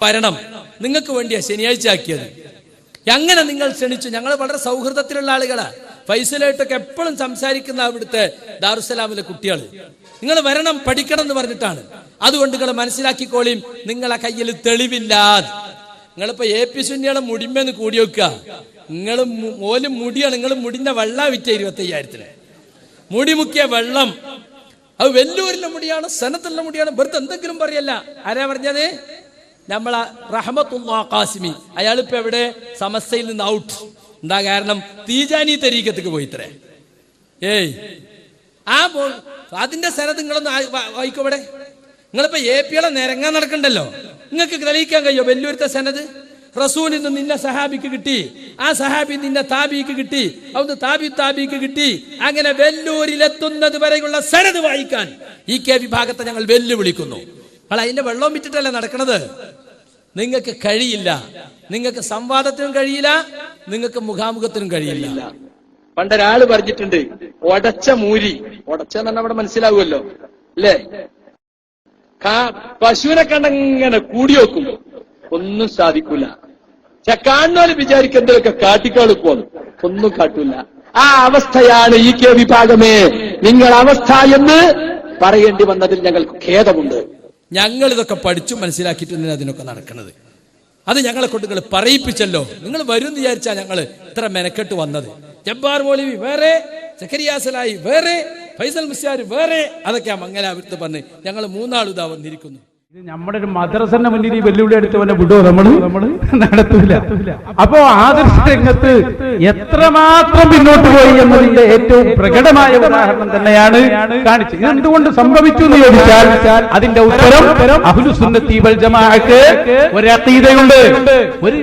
വരണം, നിങ്ങൾക്ക് വേണ്ടിയാ ശനിയാഴ്ച ആക്കിയത്. അങ്ങനെ നിങ്ങൾ ക്ഷണിച്ചു. ഞങ്ങൾ വളരെ സൗഹൃദത്തിലുള്ള ആളുകളാണ്. ഫൈസലായിട്ടൊക്കെ എപ്പോഴും സംസാരിക്കുന്ന അവിടുത്തെ ദാറുസലാമിലെ കുട്ടികൾ നിങ്ങൾ വരണം, പഠിക്കണം എന്ന് പറഞ്ഞിട്ടാണ്. അതുകൊണ്ട് നിങ്ങൾ മനസ്സിലാക്കിക്കോളിയും, നിങ്ങളെ കയ്യിൽ തെളിവില്ലാതെ നിങ്ങളിപ്പോ AP സുന്നികളെ മുടിമെന്ന് കൂടി വെക്കുക. നിങ്ങൾ ഓലും മുടിയാണ്, നിങ്ങൾ മുടിന്റെ വെള്ളം വിറ്റ 25,000 മുടി മുക്കിയ വെള്ളം. അത് വെല്ലൂരിലെ മുടിയാണ്, സനത്തുള്ള മുടിയാണ്. വെറുതെ എന്തെങ്കിലും പറയല്ല. ആരാ പറഞ്ഞത്? നമ്മളെ റഹ്മത്തുല്ലാ ഖാസിമി. അയാളിപ്പോ എവിടെ? സമസ്തയിൽ നിന്ന് ഔട്ട്. എന്താ കാരണം? തീജാനി തരീക്കത്തേക്ക് പോയിത്രേ. അതിന്റെ സനത് നിങ്ങളൊന്ന് വായിക്കോ. ഇവിടെ നിങ്ങളിപ്പോ AP നിരങ്ങാൻ നടക്കണ്ടല്ലോ. നിങ്ങൾക്ക് തെളിയിക്കാൻ കഴിയോ വെല്ലൂരത്തെ സനത്? റസൂലിൽ നിന്ന് നിന്നെ സഹാബിക്ക് കിട്ടി, ആ സഹാബി നിന്നെ താബിക്ക് കിട്ടി, അവിടുന്ന് താബിക്ക് കിട്ടി. അങ്ങനെ വെല്ലൂരിലെത്തുന്നത് വരെയുള്ള സനത് വായിക്കാൻ EK വിഭാഗത്തെ ഞങ്ങൾ വെല്ലുവിളിക്കുന്നു. അതിന്റെ വെള്ളം വിറ്റിട്ടല്ലേ നടക്കണത്. നിങ്ങൾക്ക് കഴിയില്ല. നിങ്ങൾക്ക് സംവാദത്തിനും കഴിയില്ല, നിങ്ങൾക്ക് മുഖാമുഖത്തിനും കഴിയില്ല. പണ്ടൊരാള് പറഞ്ഞിട്ടുണ്ട്, ഒടച്ച മൂരി. ഒടച്ചെന്ന് പറഞ്ഞാൽ അവിടെ മനസ്സിലാവുമല്ലോ അല്ലേ? പശുവിനെ കണ്ടങ്ങനെ കൂടി വെക്കും, ഒന്നും സാധിക്കൂല. കാണുന്നവര് വിചാരിക്കും എന്തെങ്കിലുമൊക്കെ കാട്ടിക്കാളിപ്പോന്ന്, ഒന്നും കാട്ടൂല. ആ അവസ്ഥയാണ് EK വിഭാഗമേ നിങ്ങൾ അവസ്ഥ എന്ന് പറയേണ്ടി വന്നതിൽ ഞങ്ങൾക്ക് ഖേദമുണ്ട്. ഞങ്ങൾ ഇതൊക്കെ പഠിച്ചു മനസ്സിലാക്കിയിട്ട് അതിനൊക്കെ നടക്കുന്നത്. അത് ഞങ്ങളെ കൊണ്ട് നിങ്ങൾ പറയിപ്പിച്ചല്ലോ. നിങ്ങൾ വരും വിചാരിച്ചാ ഞങ്ങൾ ഇത്ര മെനക്കെട്ട് വന്നത്. ജബ്ബാർ മൗലവി വേറെ, സക്കരിയ സലാഹി വേറെ, ഫൈസൽ മുസ്യാർ വേറെ. അതൊക്കെ മംഗലാപുരത്ത് പറഞ്ഞ് ഞങ്ങൾ 3 ആൾ ഇതാ വന്നിരിക്കുന്നു. നമ്മുടെ ഒരു മദ്രസന്റെ മുന്നിൽ ഈ വെല്ലുവിളി എടുത്ത് വല്ല വിടുവോ? നമ്മള് നടത്തൂല. അപ്പോ ആദർശ രംഗത്ത് എത്രമാത്രം പിന്നോട്ട് പോയി എന്നതിന്റെ ഏറ്റവും പ്രകടമായ ഉദാഹരണം തന്നെയാണ് കാണിച്ചത്. ഇത് എന്തുകൊണ്ട് സംഭവിച്ചു എന്ന് ചോദിച്ചാൽ അതിന്റെ ഉത്തരം അഹ്ലുസുന്നത്തി വൽ ജമാഅക്ക് ഒരു അഖീദയുണ്ട്, ഒരു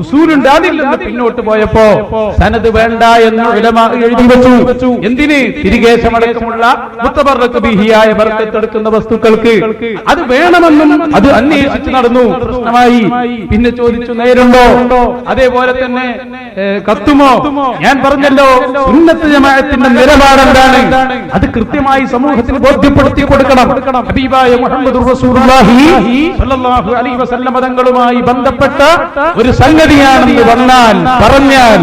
ഉസൂലുണ്ട്. അതിൽ നിന്ന് പിന്നോട്ട് പോയപ്പോ സനദ് വേണ്ട എന്ന് ഉലമാ എഴുതി വെച്ചു. എന്തിന്? തിരികേശമടക്കമുള്ള മുത്തബറക്ക് ബിഹിയായ ബർക്കത്തെടുക്കുന്ന വസ്തുക്കൾക്ക് അത് വേണമെന്ന് അത് അന്വേഷിച്ച് നടന്നു. പ്രശ്നമായി. പിന്നെ ചോദിച്ചു, നേരുണ്ടോ? അതേപോലെ തന്നെ കത്തുമോ? ഞാൻ പറഞ്ഞല്ലോ, സുന്നത്ത് ജമാഅത്തിന്റെ നിലപാട് എന്താണ്? അത് കൃത്യമായി സമൂഹത്തിന് ബോധ്യപ്പെടുത്തി കൊടുക്കണം. ഹബീബായ മുഹമ്മദുർ റസൂലുള്ളാഹി സ്വല്ലല്ലാഹു അലൈഹി വസല്ലം തങ്ങളുമായി ബന്ധപ്പെട്ട ഒരു സംഗതിയാണെന്ന് പറഞ്ഞാൽ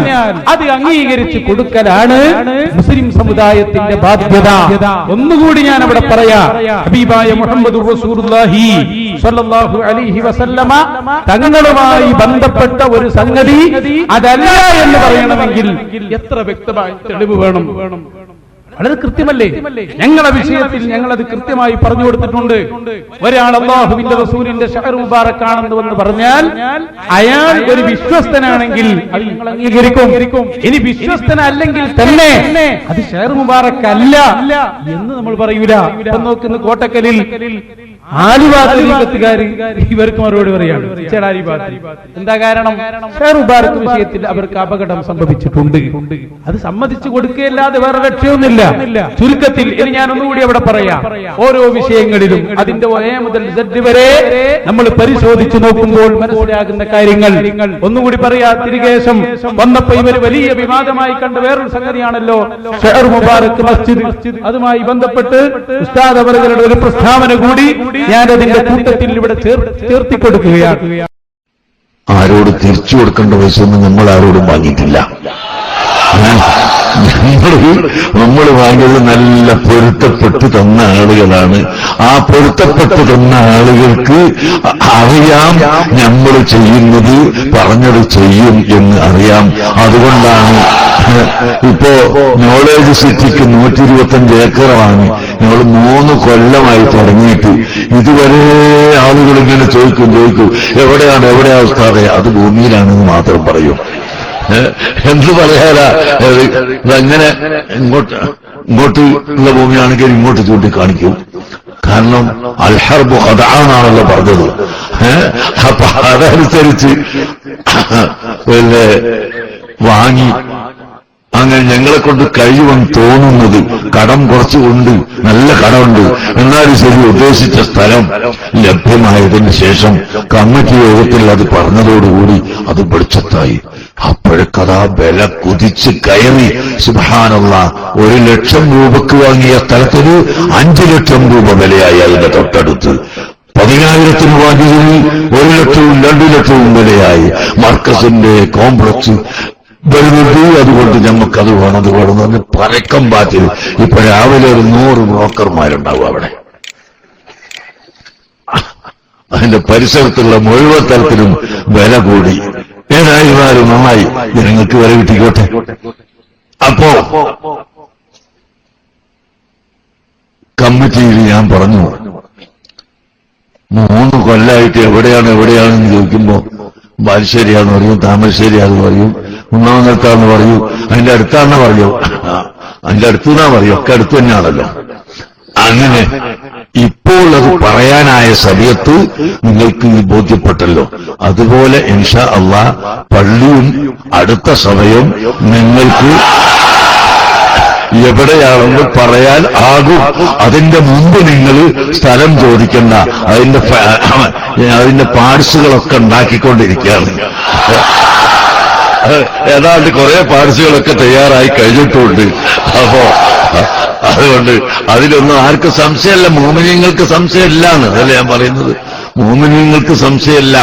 അത് അംഗീകരിച്ച് കൊടുക്കലാണ് മുസ്ലിം സമുദായത്തിന്റെ ബാധ്യത. ഒന്നുകൂടി ഞാൻ അവിടെ പറയാം. ഹബീബായ മുഹമ്മദുർ റസൂലുള്ളാഹി സ്വല്ലല്ലാഹു അലൈഹി വസല്ലമ തങ്ങളുമായി ബന്ധപ്പെട്ട ഒരു സംഗതി അതല്ല എന്ന് പറയണമെങ്കിൽ എത്ര വ്യക്തമായ തെളിവ് വേണം? വളരെ കൃത്യമല്ലേ? ഞങ്ങളുടെ വിഷയത്തിൽ ഞങ്ങളത് കൃത്യമായി പറഞ്ഞു കൊടുത്തിട്ടുണ്ട്. ഒരാൾ അല്ലാഹുവിന്റെ റസൂലിന്റെ ഷഹർ മുബാറക്കാണെന്ന് വന്ന് പറഞ്ഞാൽ അയാൾ ഒരു വിശ്വസ്തനാണെങ്കിൽ അത് നിങ്ങൾ അംഗീകരിക്കും. ഇനി വിശ്വസ്തനല്ലെങ്കിൽ തന്നെ അത് ഷഹർ മുബാറക്കല്ല എന്ന് നമ്മൾ പറയൂല. ഇപ്പൊ നോക്കുന്ന കോട്ടക്കലിൽ ആലിബാത്തുകാര് ഇവർക്ക് മറുപടി പറയാണ്. എന്താ കാരണം? ഷെയർ മുബാറക്ക് വിഷയത്തിൽ അവർക്ക് അപകടം സംഭവിച്ചിട്ടുണ്ട്. അത് സമ്മതിച്ചു കൊടുക്കുകയല്ലാതെ വേറെ ലക്ഷ്യമൊന്നുമില്ല. ചുരുക്കത്തിൽ ഇനി ഞാൻ ഒന്നുകൂടി അവിടെ പറയാം. ഓരോ വിഷയങ്ങളിലും അതിന്റെ A മുതൽ Z വരെ നമ്മൾ പരിശോധിച്ചു നോക്കുമ്പോൾ മനസ്സിലാകുന്ന കാര്യങ്ങൾ ഒന്നുകൂടി പറയാ. തിരികേശം വന്നപ്പോ ഇവർ വലിയ വിവാദമായി കണ്ട വേറൊരു സംഗതിയാണല്ലോ ഷെയർ മുബാറക്ക് മസ്ജിദ്. അതുമായി ബന്ധപ്പെട്ട് ഉസ്താദ് അവരുടെ ഒരു പ്രസ്താവന കൂടി ഞാൻ അതിന്റെ കൂട്ടത്തിൽ ഇവിടെ ചേർത്തി കൊടുക്കുകയാണ്. ആരോട് തിരിച്ചു കൊടുക്കേണ്ട പൈസയൊന്നും നമ്മൾ ആരോടും വാങ്ങിയിട്ടില്ല. നമ്മൾ വാങ്ങിയത് നല്ല പൊരുത്തപ്പെട്ട് തന്ന ആളുകളാണ്. ആ പൊരുത്തപ്പെട്ട് തന്ന ആളുകൾക്ക് അറിയാം നമ്മൾ ചെയ്യുന്നത് പറഞ്ഞത് ചെയ്യും എന്ന് അറിയാം. അതുകൊണ്ടാണ് ഇപ്പോ നോളേജ് സിറ്റിക്ക് 125 ഏക്കർ വാങ്ങി ഞങ്ങൾ 3 കൊല്ലമായി തുടങ്ങിയിട്ട് ഇതുവരെ ആളുകൾ ഇങ്ങനെ ചോദിക്കും എവിടെയാ ഉസ്താദേ? അത് ഭൂമിയിലാണെന്ന് മാത്രം പറയും. എന്ത് പറയാനാ? അങ്ങനെ ഇങ്ങോട്ട് ഉള്ള ഭൂമിയാണെങ്കിൽ ഇങ്ങോട്ട് ചൂണ്ടിക്കാണിക്കും. കാരണം അൽഹർബു ഖദആനാണല്ലോ പറഞ്ഞത്. അപ്പൊ അതനുസരിച്ച് പിന്നെ വാങ്ങി അങ്ങനെ ഞങ്ങളെ കൊണ്ട് കഴിയുമെന്ന് തോന്നുന്നത് കടം കുറച്ചുകൊണ്ട് നല്ല കടമുണ്ട്. എന്നാലും ശരി, ഉദ്ദേശിച്ച സ്ഥലം ലഭ്യമായതിനു ശേഷം കമ്മിറ്റി യോഗത്തിൽ അത് പറഞ്ഞതോടുകൂടി അത് വെളിച്ചത്തായി. അപ്പോഴേക്കതാ വില കുതിച്ച് കയറി. സുബ്ഹാനല്ലാഹ്, 1 ലക്ഷം രൂപക്ക് വാങ്ങിയ സ്ഥലത്തിന് 5 ലക്ഷം രൂപ വിലയായി. അതിന്റെ തൊട്ടടുത്ത് 10,000 വാങ്ങിയതിന് 1 ലക്ഷവും 2 ലക്ഷവും വിലയായി. മർക്കസിന്റെ കോംപ്ലക്സ് വരുന്നുണ്ട്, അതുകൊണ്ട് ഞമ്മക്കത് വേണം അത് വേണം എന്ന് പറഞ്ഞ് പരക്കം പാറ്റിൽ ഇപ്പൊ രാവിലെ ഒരു 100 ബ്രോക്കർമാരുണ്ടാവും അവിടെ. അതിന്റെ പരിസരത്തുള്ള മുഴുവൻ തലത്തിലും വില കൂടി. ഏതായിരുന്നാലും നന്നായി, ജനങ്ങൾക്ക് വില കിട്ടിക്കോട്ടെ. അപ്പോ കമ്മിറ്റിയിൽ ഞാൻ പറഞ്ഞു, 3 കൊല്ലമായിട്ട് എവിടെയാണെന്ന് ചോദിക്കുമ്പോ ബാലുശ്ശേരിയാന്ന് പറയും, താമരശ്ശേരിയാന്ന് പറയും, ഉണ്ണാമനത്താന്ന് പറയൂ, അതിന്റെ അടുത്താന്ന് പറയൂ, അതിന്റെ അടുത്തുനിന്നാ പറയൂ, ഒക്കെ അടുത്ത് തന്നെയാണല്ലോ. അങ്ങനെ ഇപ്പോൾ അത് പറയാനായ സമയത്ത് നിങ്ങൾക്ക് ബോധ്യപ്പെട്ടല്ലോ. അതുപോലെ ഇൻഷാ അല്ലാഹ് പള്ളിയും അടുത്ത സമയം നിങ്ങൾക്ക് എവിടെയാണെന്ന് പറയാൻ ആകും. അതിന്റെ മുമ്പ് നിങ്ങൾ സ്ഥലം ചോദിക്കണ്ട, അതിന്റെ പാഴ്സുകളൊക്കെ ഉണ്ടാക്കിക്കൊണ്ടിരിക്കുകയാണ്. ഏതാണ്ട് കുറെ പാഴ്സുകളൊക്കെ തയ്യാറായി കഴിഞ്ഞിട്ടുണ്ട്. അപ്പോ അതുകൊണ്ട് അതിലൊന്നും ആർക്കും സംശയമല്ല, മോമിനിയങ്ങൾക്ക് സംശയമില്ലാന്ന് അതല്ലേ ഞാൻ പറയുന്നത്. മോമിനിയങ്ങൾക്ക് സംശയമല്ല,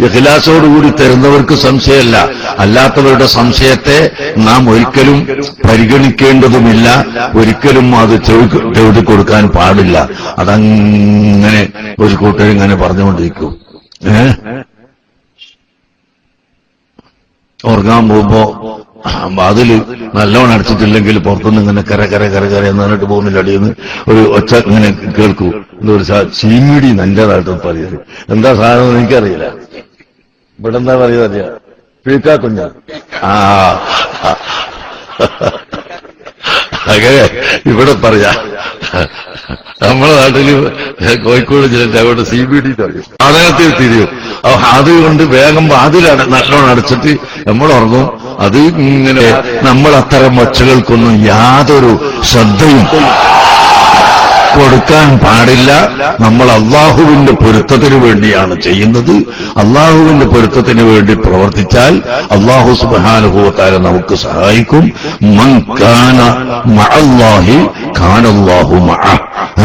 ഇഖ്ലാസോടുകൂടി തരുന്നവർക്ക് സംശയമല്ല. അല്ലാത്തവരുടെ സംശയത്തെ നാം ഒരിക്കലും പരിഗണിക്കേണ്ടതുമില്ല, ഒരിക്കലും അത് ചെവി കൊടുക്കാൻ പാടില്ല. അതങ്ങനെ ഒരു കൂട്ടരിങ്ങനെ പറഞ്ഞുകൊണ്ടിരിക്കും. ഉറങ്ങാൻ പോകുമ്പോ അതില് നല്ലോണം അടച്ചിട്ടില്ലെങ്കിൽ പുറത്തുനിന്ന് ഇങ്ങനെ കര എന്ന് പറഞ്ഞിട്ട് പോകുന്നില്ല, അടിയെന്ന് ഒരു ഒച്ച ഇങ്ങനെ കേൾക്കൂ. എന്തൊരു ചീമിടി നല്ലതായിട്ട് പറയുന്നത്. എന്താ സാധനം എനിക്കറിയില്ല. ഇവിടെ എന്താ പറയുക, പിഴുക്കാ കുഞ്ഞ. അങ്ങനെ ഇവിടെ പറയാ. നമ്മുടെ നാട്ടില് കോഴിക്കോട് ജില്ലയിൽ അവിടെ CBD പറയും, അതേത്തിൽ തിരിയും. അതുകൊണ്ട് വേഗം വാതിലാണ് നല്ലോണം അടച്ചിട്ട് നമ്മൾ ഉറങ്ങും. അത് ഇങ്ങനെ നമ്മൾ അത്തരം ഒച്ചകൾക്കൊന്നും യാതൊരു ശ്രദ്ധയും കൊടുക്കാൻ പാടില്ല. നമ്മൾ അള്ളാഹുവിന്റെ പൊരുത്തത്തിന് വേണ്ടിയാണ് ചെയ്യുന്നത്. അള്ളാഹുവിന്റെ പൊരുത്തത്തിന് വേണ്ടി പ്രവർത്തിച്ചാൽ അള്ളാഹു സുബ്ഹാനഹു വ തആല നമുക്ക് സഹായിക്കും. മൻ കാന മഅല്ലാഹി കാനല്ലാഹു മഅഹ്.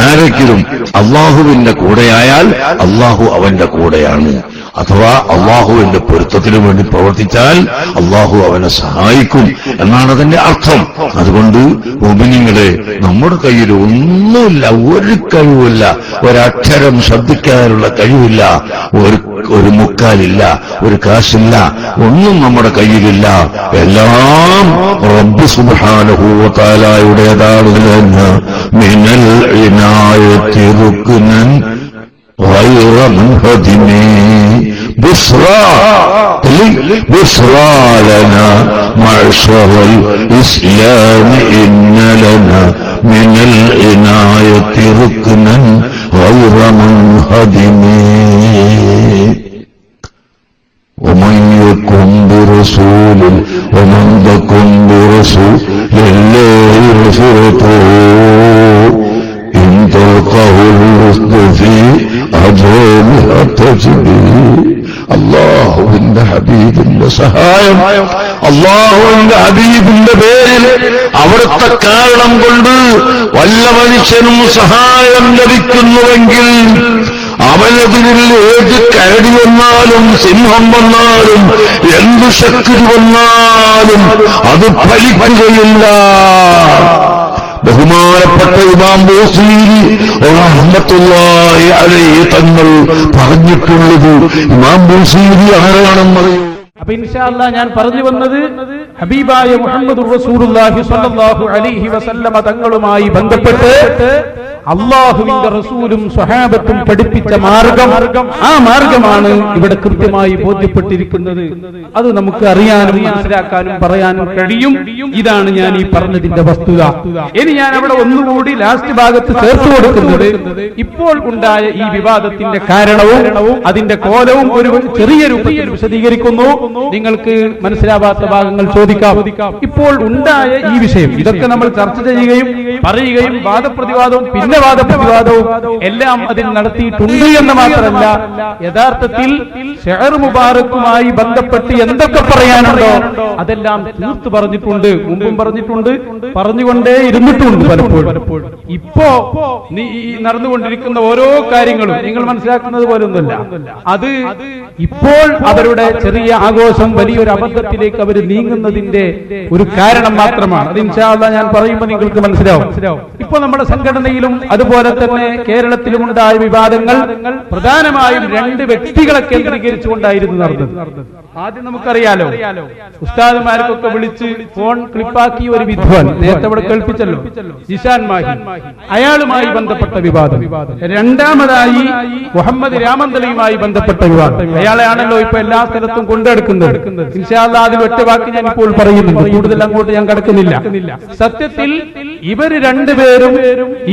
ആരെങ്കിലും അള്ളാഹുവിന്റെ കൂടെയായാൽ അള്ളാഹു അവന്റെ കൂടെയാണ്. അഥവാ അള്ളാഹുവിന്റെ പൊരുത്തത്തിന് വേണ്ടി പ്രവർത്തിച്ചാൽ അള്ളാഹു അവനെ സഹായിക്കും എന്നാണ് അതിന്റെ അർത്ഥം. അതുകൊണ്ട് മുഅ്മിനീങ്ങളെ, നമ്മുടെ കയ്യിൽ ഒന്നുമില്ല, ഒരു കഴിവില്ല, ഒരക്ഷരം ശബ്ദിക്കാനുള്ള കഴിവില്ല, ഒരു മുക്കാലില്ല, ഒരു കാശില്ല, ഒന്നും നമ്മുടെ കയ്യിലില്ല. എല്ലാം റബ്ബ് സുബ്ഹാനഹു വ തആലയുടേതാണ്. മിനൽ ഇനായത്തി റുക്നൻ غير منهدم بشرى لنا معشر الإسلام إن لنا من العناية ركنا غير منهدم ومن يكن برسول ومن تكن برسول الله رسولته إن تلقه الرشد في أجرها تجري. അള്ളാഹുവിന്റെ ഹബീബിന്റെ സഹായം, അള്ളാഹുവിന്റെ ഹബീബിന്റെ പേരിൽ അവിടുത്തെ കാരണം കൊണ്ട് വല്ല മനുഷ്യനും സഹായം ലഭിക്കുന്നുവെങ്കിൽ അവനതിൽ ഏത് കരടി വന്നാലും സിംഹം വന്നാലും എന്തു ശക്തി വന്നാലും അത് ഫലിക്കുകയില്ല. ബഹുമാനപ്പെട്ട ഇമാം ബൂസീരി റഹ്മത്തുള്ളാഹി അലൈഹി തങ്ങൾ പറഞ്ഞിട്ടുള്ളത് ഇമാം ബൂസീരി ആരാണെന്നറിയോ? അപ്പൊ ഇൻഷാ അല്ലാഹ് ഞാൻ പറഞ്ഞു വന്നത് ഹബീബായ മുഹമ്മദുർ റസൂലുള്ളാഹി സ്വല്ലല്ലാഹു അലൈഹി വസല്ലമ തങ്ങളുമായി ബന്ധപ്പെട്ട് അള്ളാഹുവിന്റെ റസൂലും സ്വഹാബത്തും പഠിപ്പിച്ച മാർഗം, ആ മാർഗമാണ് ഇവിടെ കൃത്യമായി ബോധ്യപ്പെട്ടിരിക്കുന്നത്. അത് നമുക്ക് അറിയാനും മനസ്സിലാക്കാനും പറയാനും കഴിയും. ഇതാണ് ഞാൻ ഈ പറഞ്ഞതിന്റെ വസ്തുത. ഇനി ഞാൻ അവിടെ ഒന്നുകൂടി ലാസ്റ്റ് ഭാഗത്ത് ചേർത്ത് കൊടുക്കുന്നത് ഇപ്പോൾ ഉണ്ടായ ഈ വിവാദത്തിന്റെ കാരണവും അതിന്റെ കോലവും ഒരു ചെറിയ രൂപത്തിൽ വിശദീകരിക്കുന്നു. നിങ്ങൾക്ക് മനസ്സിലാവാത്ത ഭാഗങ്ങൾ ചോദിക്കാം. ഇപ്പോൾ ഉണ്ടായ ഈ വിഷയം, ഇതൊക്കെ നമ്മൾ ചർച്ച ചെയ്യുകയും പറയുകയും വാദപ്രതിവാദവും പിന്നെ വാദപ്രതിവാദവും എല്ലാം അതിൽ നടത്തിയിട്ടുണ്ട് എന്ന് മാത്രമല്ല, യഥാർത്ഥത്തിൽ ഷെഹർ മുബാറക്കുമായി ബന്ധപ്പെട്ട് എന്തൊക്കെ പറയാനുണ്ടോ അതെല്ലാം തീർത്തു പറഞ്ഞിട്ടുണ്ട്, മുമ്പും പറഞ്ഞിട്ടുണ്ട്, പറഞ്ഞുകൊണ്ടേ ഇരുന്നിട്ടുണ്ട് പലപ്പോഴും. ഇപ്പോ ഈ നടന്നുകൊണ്ടിരിക്കുന്ന ഓരോ കാര്യങ്ങളും നിങ്ങൾ മനസ്സിലാക്കുന്നത് പോലൊന്നുമല്ല. അത് ഇപ്പോൾ അവരുടെ ചെറിയ ആഘോഷം വലിയൊരു അബദ്ധത്തിലേക്ക് അവർ നീങ്ങുന്നതിന്റെ ഒരു കാരണം മാത്രമാണ്. അത് ഇൻഷാ അല്ലാഹ് ഞാൻ പറയുമ്പോൾ നിങ്ങൾക്ക് മനസ്സിലാവും. ഇപ്പോൾ നമ്മുടെ സംഘടനയിലും അതുപോലെ തന്നെ കേരളത്തിലും ഉണ്ടായ വിവാദങ്ങൾ പ്രധാനമായും രണ്ട് വ്യക്തികളെ കേന്ദ്രീകരിച്ചുകൊണ്ടായിരുന്നു നടന്നത്. ആദ്യം നമുക്കറിയാലോ, ഉസ്താദുമാർക്കൊക്കെ വിളിച്ച് ഫോൺ ക്ലിപ്പാക്കി ഒരു വിദ്വാൻ നേരത്തെ അവിടെ കേൾപ്പിച്ചല്ലോ, ജിഷാൻ മാഹി, അയാളുമായി ബന്ധപ്പെട്ട വിവാദം. രണ്ടാമതായി മുഹമ്മദ് രാമന്തളിയുമായി ബന്ധപ്പെട്ട വിവാദം. അയാളെയാണല്ലോ ഇപ്പൊ എല്ലാ സ്ഥലത്തും കൊണ്ടെടുക്കുന്നത്. ഇൻഷാ അല്ലാഹ് അതിൽ ഒറ്റ വാക്ക് ഞാൻ ഇപ്പോൾ പറയുന്നുണ്ട്, കൂടുതൽ അങ്ങോട്ട് ഞാൻ കടക്കുന്നില്ല. സത്യത്തിൽ ഇവര് രണ്ടുപേരും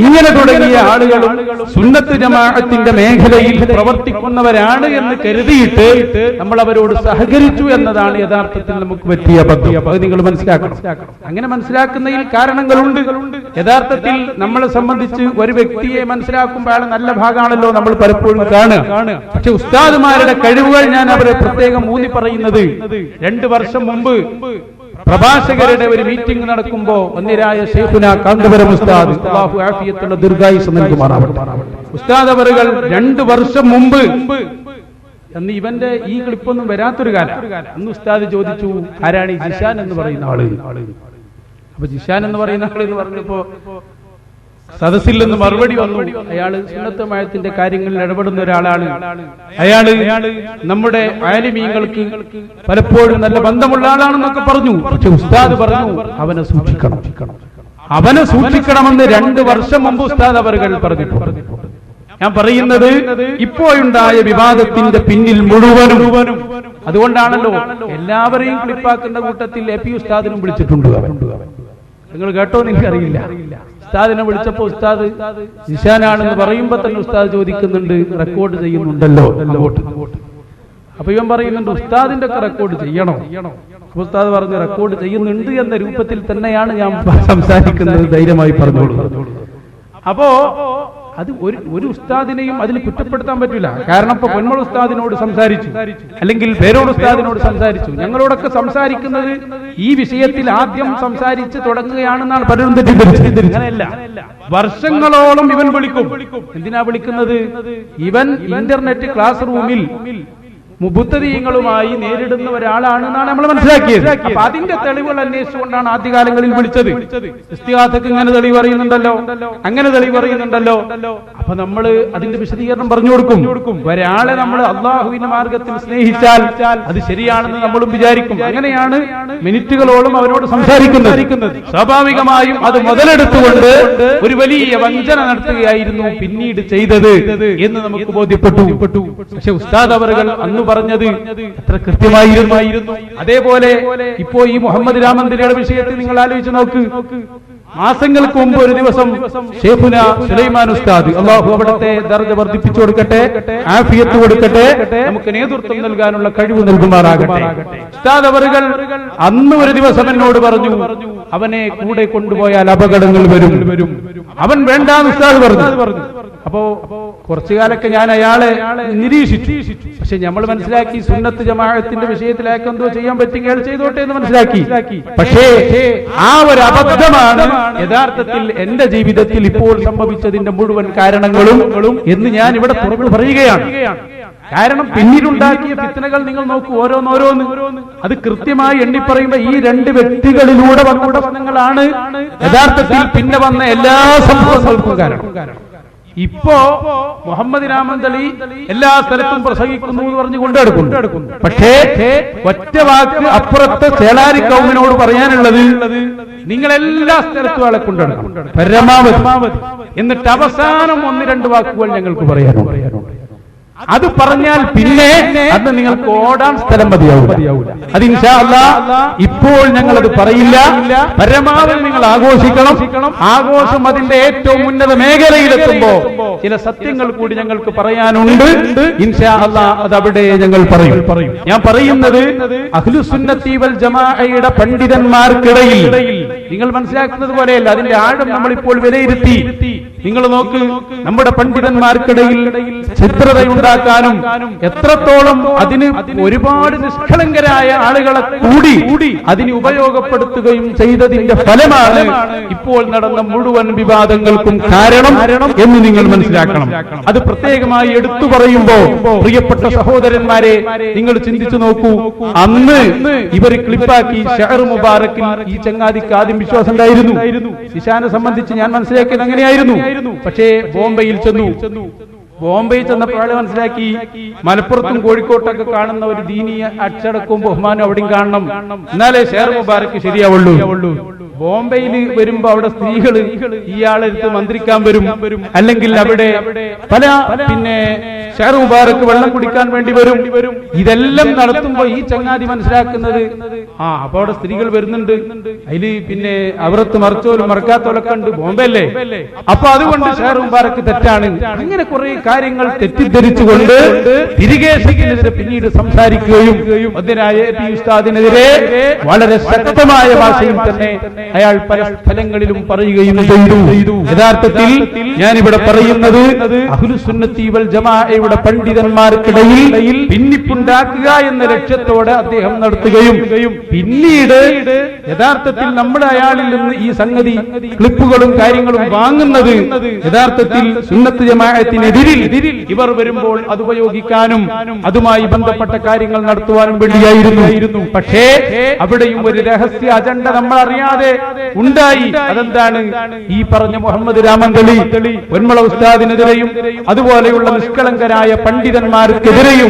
ഇങ്ങനെ തുടങ്ങിയ ആളുകളും സുന്നത്ത് ജമാഅത്തിന്റെ മേഖലയിൽ പ്രവർത്തിക്കുന്നവരാണ് എന്ന് കരുതിയിട്ട് നമ്മൾ അവരോട് സഹകരിച്ചു എന്നതാണ് യഥാർത്ഥത്തിൽ നമുക്ക് പറ്റിയ അബദ്ധം. അത് നിങ്ങൾ മനസ്സിലാക്കണം. അങ്ങനെ മനസ്സിലാക്കുന്നതിൽ കാരണങ്ങളുണ്ട്. യഥാർത്ഥത്തിൽ നമ്മളെ സംബന്ധിച്ച് ഒരു വ്യക്തിയെ മനസ്സിലാക്കുമ്പോൾ അയാൾ നല്ല ഭാഗമാണല്ലോ നമ്മൾ പലപ്പോഴും കാണുക. പക്ഷെ ഉസ്താദുമാരുടെ കഴിവുകൾ ഞാൻ അവരെ പ്രത്യേകം ഊന്നി പറയുന്നത്, 2 വർഷം മുമ്പ് പ്രഭാഷകരുടെ ഒരു മീറ്റിംഗ് നടക്കുമ്പോ ഒന്നിരായ ശൈഖുന കാന്തപുരം ഉസ്താദ്, അല്ലാഹു ആഫിയത്തുള്ള ദീർഘായുസ്സ് നൽകുമാറാവട്ടെ, ഉസ്താദ് അവറുകൾ 2 വർഷം മുമ്പ്, അന്ന് ഇവന്റെ ഈ ക്ലിപ്പൊന്നും വരാത്തൊരു കാലം, അന്ന് ഉസ്താദ് ചോദിച്ചു ആരാണ് ഈ ജിഷാൻ എന്ന് പറയുന്ന ആള്. അപ്പൊ ജിഷാൻ എന്ന് പറയുന്ന ആള് എന്ന് പറഞ്ഞപ്പോ സദസ്സിൽ നിന്ന് മറുപടി വന്നു, അയാള് സുന്നത്ത് ജമാഅത്തിന്റെ കാര്യങ്ങളിൽ ഇടപെടുന്ന ഒരാളാണ്, അയാള് നമ്മുടെ ആലിമീങ്ങൾക്ക് പലപ്പോഴും നല്ല ബന്ധമുള്ള ആളാണെന്നൊക്കെ പറഞ്ഞു. പക്ഷെ ഉസ്താദ് പറഞ്ഞു അവനെ സൂക്ഷിക്കണമെന്ന് 2 വർഷം മുമ്പ് ഉസ്താദ് അവറുകൾ പറഞ്ഞിട്ടുണ്ട്. ഞാൻ പറയുന്നത് ഇപ്പോഴുണ്ടായ വിവാദത്തിന്റെ പിന്നിൽ മുഴുവനും അതുകൊണ്ടാണല്ലോ എല്ലാവരെയും ക്ലിപ്പാക്കുന്ന കൂട്ടത്തിൽ എ പി ഉസ്താദിനും വിളിച്ചിട്ടുണ്ട്. നിങ്ങൾ കേട്ടോ എനിക്കറിയില്ല. ഉസ്താദിനെ വിളിച്ചപ്പോ ഉസ്താദ് ജിഷാനാണെന്ന് പറയുമ്പോ തന്നെ ഉസ്താദ് ചോദിക്കുന്നുണ്ട് റെക്കോർഡ് ചെയ്യുന്നുണ്ടല്ലോ അങ്ങോട്ട്. അപ്പൊ ഇവൻ പറയുന്നുണ്ട് ഉസ്താദിന്റെ ഒക്കെ റെക്കോർഡ് ചെയ്യണോ? ഉസ്താദ് പറഞ്ഞു റെക്കോർഡ് ചെയ്യുന്നുണ്ട് എന്ന രൂപത്തിൽ തന്നെയാണ് ഞാൻ സംസാരിക്കുന്നത്, ധൈര്യമായി പറഞ്ഞോളൂ. അപ്പോ അത് ഒരു ഉസ്താദിനെയും അതിൽ കുറ്റപ്പെടുത്താൻ പറ്റില്ല. കാരണം ഇപ്പൊ പൊന്മൾ ഉസ്താദിനോട് സംസാരിച്ചു, അല്ലെങ്കിൽ പേരോട് ഉസ്താദിനോട് സംസാരിച്ചു, ഞങ്ങളോടൊക്കെ സംസാരിക്കുന്നത് ഈ വിഷയത്തിൽ ആദ്യം സംസാരിച്ച് തുടങ്ങുകയാണെന്നാണ് പലരും തെറ്റിദ്ധരിച്ചത്. അങ്ങനെയല്ല, വർഷങ്ങളോളം ഇവൻ വിളിക്കും. എന്തിനാ വിളിക്കുന്നത്? ഇവൻ ഇന്റർനെറ്റ് ക്ലാസ് റൂമിൽ മുബുത്തദീങ്ങളുമായി നേരിടുന്ന ഒരാളാണെന്നാണ് നമ്മൾ മനസ്സിലാക്കിയത്. അപ്പൊ അതിന്റെ തെളിവുകൾ അന്വേഷിച്ചുകൊണ്ടാണ് ആദ്യകാലങ്ങളിൽ വിളിച്ചത്. ഇസ്തിഗാസക്ക് ഇങ്ങനെ തെളിവ് പറയുന്നുണ്ടല്ലോ, അങ്ങനെ തെളിവ് പറയുന്നുണ്ടല്ലോ. അപ്പൊ നമ്മൾ അതിന്റെ വിശദീകരണം പറഞ്ഞു കൊടുക്കും. ഒരാളെ നമ്മൾ അള്ളാഹുവിന്റെ മാർഗത്തിൽ സ്നേഹിച്ചാൽ അത് ശരിയാണെന്ന് നമ്മളും വിചാരിക്കും. അങ്ങനെയാണ് മിനിറ്റുകളോളം അവരോട് സംസാരിക്കുന്നത്. സ്വാഭാവികമായും അത് മുതലെടുത്തുകൊണ്ട് ഒരു വലിയ വഞ്ചന നടത്തുകയായിരുന്നു പിന്നീട് ചെയ്തത് എന്ന് നമുക്ക് ബോധ്യപ്പെട്ടു. പക്ഷെ ഉസ്താദ് അവറുകൾ അന്ന് പറഞ്ഞത് എത്ര കൃത്യമായിരുന്നു. അതേപോലെ ഇപ്പോ ഈ മുഹമ്മദ് രാമന്തലിയുടെ വിഷയത്തിൽ നിങ്ങൾ ആലോചിച്ച് നോക്ക്. മാസങ്ങൾക്ക് മുമ്പ് ഒരു ദിവസം ശൈഖുന സുലൈമാൻ ഉസ്താദ്, അല്ലാഹു അവിടുത്തെ ദർജ വർദ്ധിപ്പിച്ചു കൊടുക്കട്ടെ, ആഫിയത്ത് കൊടുക്കട്ടെ, നമുക്ക് നേതൃത്വം നൽകാനുള്ള കഴിവ് നൽകുമാറാകട്ടെ. ഉസ്താദ് അവറുകൾ അന്ന് ഒരു ദിവസം എന്നോട് പറഞ്ഞു അവനെ കൂടെ കൊണ്ടുപോയാൽ അപകടങ്ങൾ വരും, അവൻ വേണ്ടാന്ന് ഉസ്താദ് പറഞ്ഞു. അപ്പോ കുറച്ചു കാലൊക്കെ ഞാൻ അയാളെ നിരീക്ഷിച്ചു. പക്ഷെ നമ്മൾ മനസ്സിലാക്കി സുന്നത്ത് ജമാഅത്തിന്റെ വിഷയത്തിൽ അയാൾക്ക് എന്തോ ചെയ്യാൻ പറ്റുമെങ്കിൽ അയാൾ ചെയ്തോട്ടെ എന്ന് മനസ്സിലാക്കി. പക്ഷേ ആ ഒരു അബദ്ധമാണ് യഥാർത്ഥത്തിൽ എന്റെ ജീവിതത്തിൽ ഇപ്പോൾ സംഭവിച്ചതിന്റെ മുഴുവൻ കാരണങ്ങളും എന്ന് ഞാൻ ഇവിടെ തുറന്നു പറയുകയാണ്. കാരണം പിന്നീടുണ്ടാക്കിയ ഫിത്നകൾ നിങ്ങൾ നോക്കൂ, ഓരോന്നോരോന്ന്. അത് കൃത്യമായി എണ്ണിപ്പറയുമ്പോ ഈ 2 വ്യക്തികളിലൂടെ വന്ന പ്രശ്നങ്ങളാണ് യഥാർത്ഥത്തിൽ പിന്നെ വന്ന എല്ലാ സംഭവങ്ങൾക്കും കാരണം. ഇപ്പോ മുഹമ്മദ് രാമന്തളി എല്ലാ സ്ഥലത്തും പ്രസംഗിക്കുന്നു എന്ന് പറഞ്ഞു കൊണ്ടെടുക്കുന്നു. പക്ഷേ ഒറ്റ വാക്ക് അപ്പുറത്തെ ചേളാരി കൗമിനോട് പറയാനുള്ളത് നിങ്ങൾ എല്ലാ സ്ഥലത്തും ആളെ കൊണ്ടെടുക്കണം പരമാവധി. എന്നിട്ട് അവസാനം 1-2 വാക്കുകൾ ഞങ്ങൾക്ക് പറയാനുണ്ട്. അത് പറഞ്ഞാൽ പിന്നെ അത് നിങ്ങൾക്ക് ഓടാൻ സ്ഥലം മതിയാവില്ല. അത് ഇൻഷാ അല്ലാഹ് ഇപ്പോൾ ഞങ്ങളത് പറയില്ല. പരമാവധി നിങ്ങൾ ആഘോഷിക്കണം. ആഘോഷം അതിന്റെ ഏറ്റവും ഉന്നത മേഖലയിലെത്തുമ്പോ ചില സത്യങ്ങൾ കൂടി ഞങ്ങൾക്ക് പറയാനുണ്ട്. ഇൻഷാ അല്ലാഹ് അത് അവിടെ ഞങ്ങൾ പറയും. ഞാൻ പറയുന്നത് അഹ്ലുസുന്നത്തി വൽ ജമാഅയുടെ പണ്ഡിതന്മാർക്കിടയിൽ നിങ്ങൾ മനസ്സിലാക്കുന്നത് പോലെയല്ല, അതിന്റെ ആഴം നമ്മളിപ്പോൾ വിലയിരുത്തി. നിങ്ങൾ നോക്ക്, നമ്മുടെ പണ്ഡിതന്മാർക്കിടയിൽ ഛിദ്രതയുണ്ടാക്കാനും എത്രത്തോളം അതിന് ഒരുപാട് നിഷ്കളങ്കരായ ആളുകളെ കൂടി അതിന് ഉപയോഗപ്പെടുത്തുകയും ചെയ്തതിന്റെ ഫലമാണ് ഇപ്പോൾ നടന്ന മുഴുവൻ വിവാദങ്ങൾക്കും കാരണം എന്ന് നിങ്ങൾ മനസ്സിലാക്കണം. അത് പ്രത്യേകമായി എടുത്തു പറയുമ്പോ പ്രിയപ്പെട്ട സഹോദരന്മാരെ, നിങ്ങൾ ചിന്തിച്ചു നോക്കൂ. അന്ന് ഇവർ ക്ലിപ്പാക്കി ഷഹർ മുബാറക്കിൽ ഈ ചങ്ങാതിക്ക് ആദ്യം വിശ്വാസം ഉണ്ടായിരുന്നു. ഇശാനെ സംബന്ധിച്ച് ഞാൻ മനസ്സിലാക്കിയത് അങ്ങനെയായിരുന്നു. പക്ഷേ ബോംബെയിൽ ചെന്നപ്പോൾ മനസ്സിലാക്കി മലപ്പുറത്തും കോഴിക്കോട്ടൊക്കെ കാണുന്ന ഒരു ദീനീയ അച്ചടക്കവും ബഹുമാനവും അവിടെയും കാണണം, എന്നാലേ ഷഹർ മുബാറക്ക് ശരിയാവുള്ളൂ. ബോംബെയിൽ വരുമ്പോ അവിടെ സ്ത്രീകൾ ഇയാളെടുത്ത് മന്ത്രിക്കാൻ വരും, അല്ലെങ്കിൽ അവിടെ പല ഷഹർ മുബാറക്ക് വെള്ളം കുടിക്കാൻ വേണ്ടി വരും. ഇതെല്ലാം നടത്തുമ്പോ ഈ ചങ്ങാതി മനസ്സിലാക്കുന്നത് അപ്പൊ അവിടെ സ്ത്രീകൾ വരുന്നുണ്ട്, അതില് അവരത്ത് മറിച്ചോലും മറക്കാത്തോലൊക്കെ ഉണ്ട്, ബോംബെ അല്ലേ, അപ്പൊ അതുകൊണ്ട് ഷഹർ മുബാറക്ക് തെറ്റാണ്. അങ്ങനെ കുറെ കാര്യങ്ങൾ തെറ്റിദ്ധരിച്ചുകൊണ്ട് തിരികെ ഷെയ്ഖിനെതിരെ പിന്നീട് സംസാരിക്കുകയും അതിനായ ഉസ്താദിനെതിരെ വളരെ ശക്തമായ ഭാഷയിൽ തന്നെ അയാൾ പല സ്ഥലങ്ങളിലും പറയുകയും ചെയ്തു. യഥാർത്ഥത്തിൽ ഞാനിവിടെ പറയുന്നത് അഹ്ലുസുന്നത്തി വൽ ജമാഅയുടെ പണ്ഡിതന്മാർക്കിടയിൽ ഭിന്നിപ്പുണ്ടാക്കുക എന്ന ലക്ഷ്യത്തോടെ അദ്ദേഹം നടത്തുകയും പിന്നീട് യഥാർത്ഥത്തിൽ നമ്മൾ അയാളിൽ നിന്ന് ഈ സംഗതി ക്ലിപ്പുകളും കാര്യങ്ങളും വാങ്ങുന്നത് യഥാർത്ഥത്തിൽ സുന്നത്ത് ജമാഅത്തിനെതിരിൽ ഇവർ വരുമ്പോൾ അത് ഉപയോഗിക്കാനും അതുമായി ബന്ധപ്പെട്ട കാര്യങ്ങൾ നടത്തുവാനും വേണ്ടിയായിരുന്നു. പക്ഷേ അവിടെയും ഒരു രഹസ്യ അജണ്ട നമ്മൾ അറിയാതെ ഉണ്ടായി. അതെന്താണ്? ഈ പറഞ്ഞ മുഹമ്മദ് രാമന്തളി വെൺമള ഉസ്താദിനെതിരെയും അതുപോലെയുള്ള നിഷ്കളങ്കരായ പണ്ഡിതന്മാർക്കെതിരെയും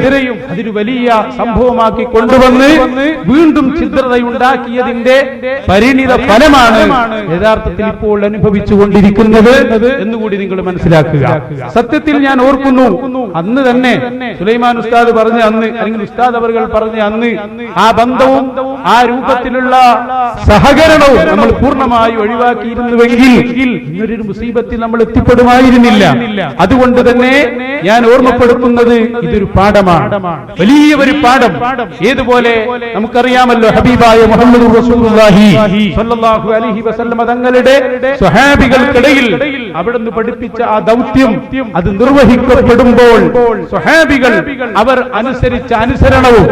അതൊരു വലിയ സംഭവമാക്കി കൊണ്ടുവന്ന് വീണ്ടും ഛിദ്രതയുണ്ടാക്കിയതിന്റെ പരിണിത ഫലമാണ് യഥാർത്ഥത്തിൽ ഇപ്പോൾ അനുഭവിച്ചുകൊണ്ടിരിക്കുന്നത് എന്നുകൂടി നിങ്ങൾ മനസ്സിലാക്കുക. സത്യത്തിൽ ഞാൻ ഓർക്കുന്നു, അന്ന് തന്നെ സുലൈമാൻ ഉസ്താദ് പറഞ്ഞ അന്ന്, അല്ലെങ്കിൽ ഉസ്താദ് അവർകൾ പറഞ്ഞ അന്ന്, ആ ബന്ധവും ആ രൂപത്തിലുള്ള സഹകരണവും നമ്മൾ പൂർണ്ണമായി ഒഴിവാക്കിയിരുന്നുവെങ്കിൽ ഇങ്ങനൊരു മുസീബത്തിൽ നമ്മൾ എത്തിപ്പെടുമായിരുന്നില്ല. അതുകൊണ്ട് തന്നെ ഞാൻ ഓർമ്മപ്പെടുത്തുന്നത് ഇതൊരു പാഠമാണ്, വലിയ ഒരു പാഠം. ഏതുപോലെ നമുക്കറിയാമല്ലോ, ഹബീബായ മുഹമ്മദ് റസൂലുള്ളാഹി സ്വല്ലല്ലാഹു അലൈഹി വസല്ലം തങ്ങളുടെ സ്വഹാബികൾക്കിടയിൽ അവിടുന്ന് പഠിപ്പിച്ച ആ ദൗത്യം അത് നിർവഹിക്കപ്പെടുമ്പോൾ സ്വഹാബികൾ അവർ അനുസരിച്ച അനുസരണവും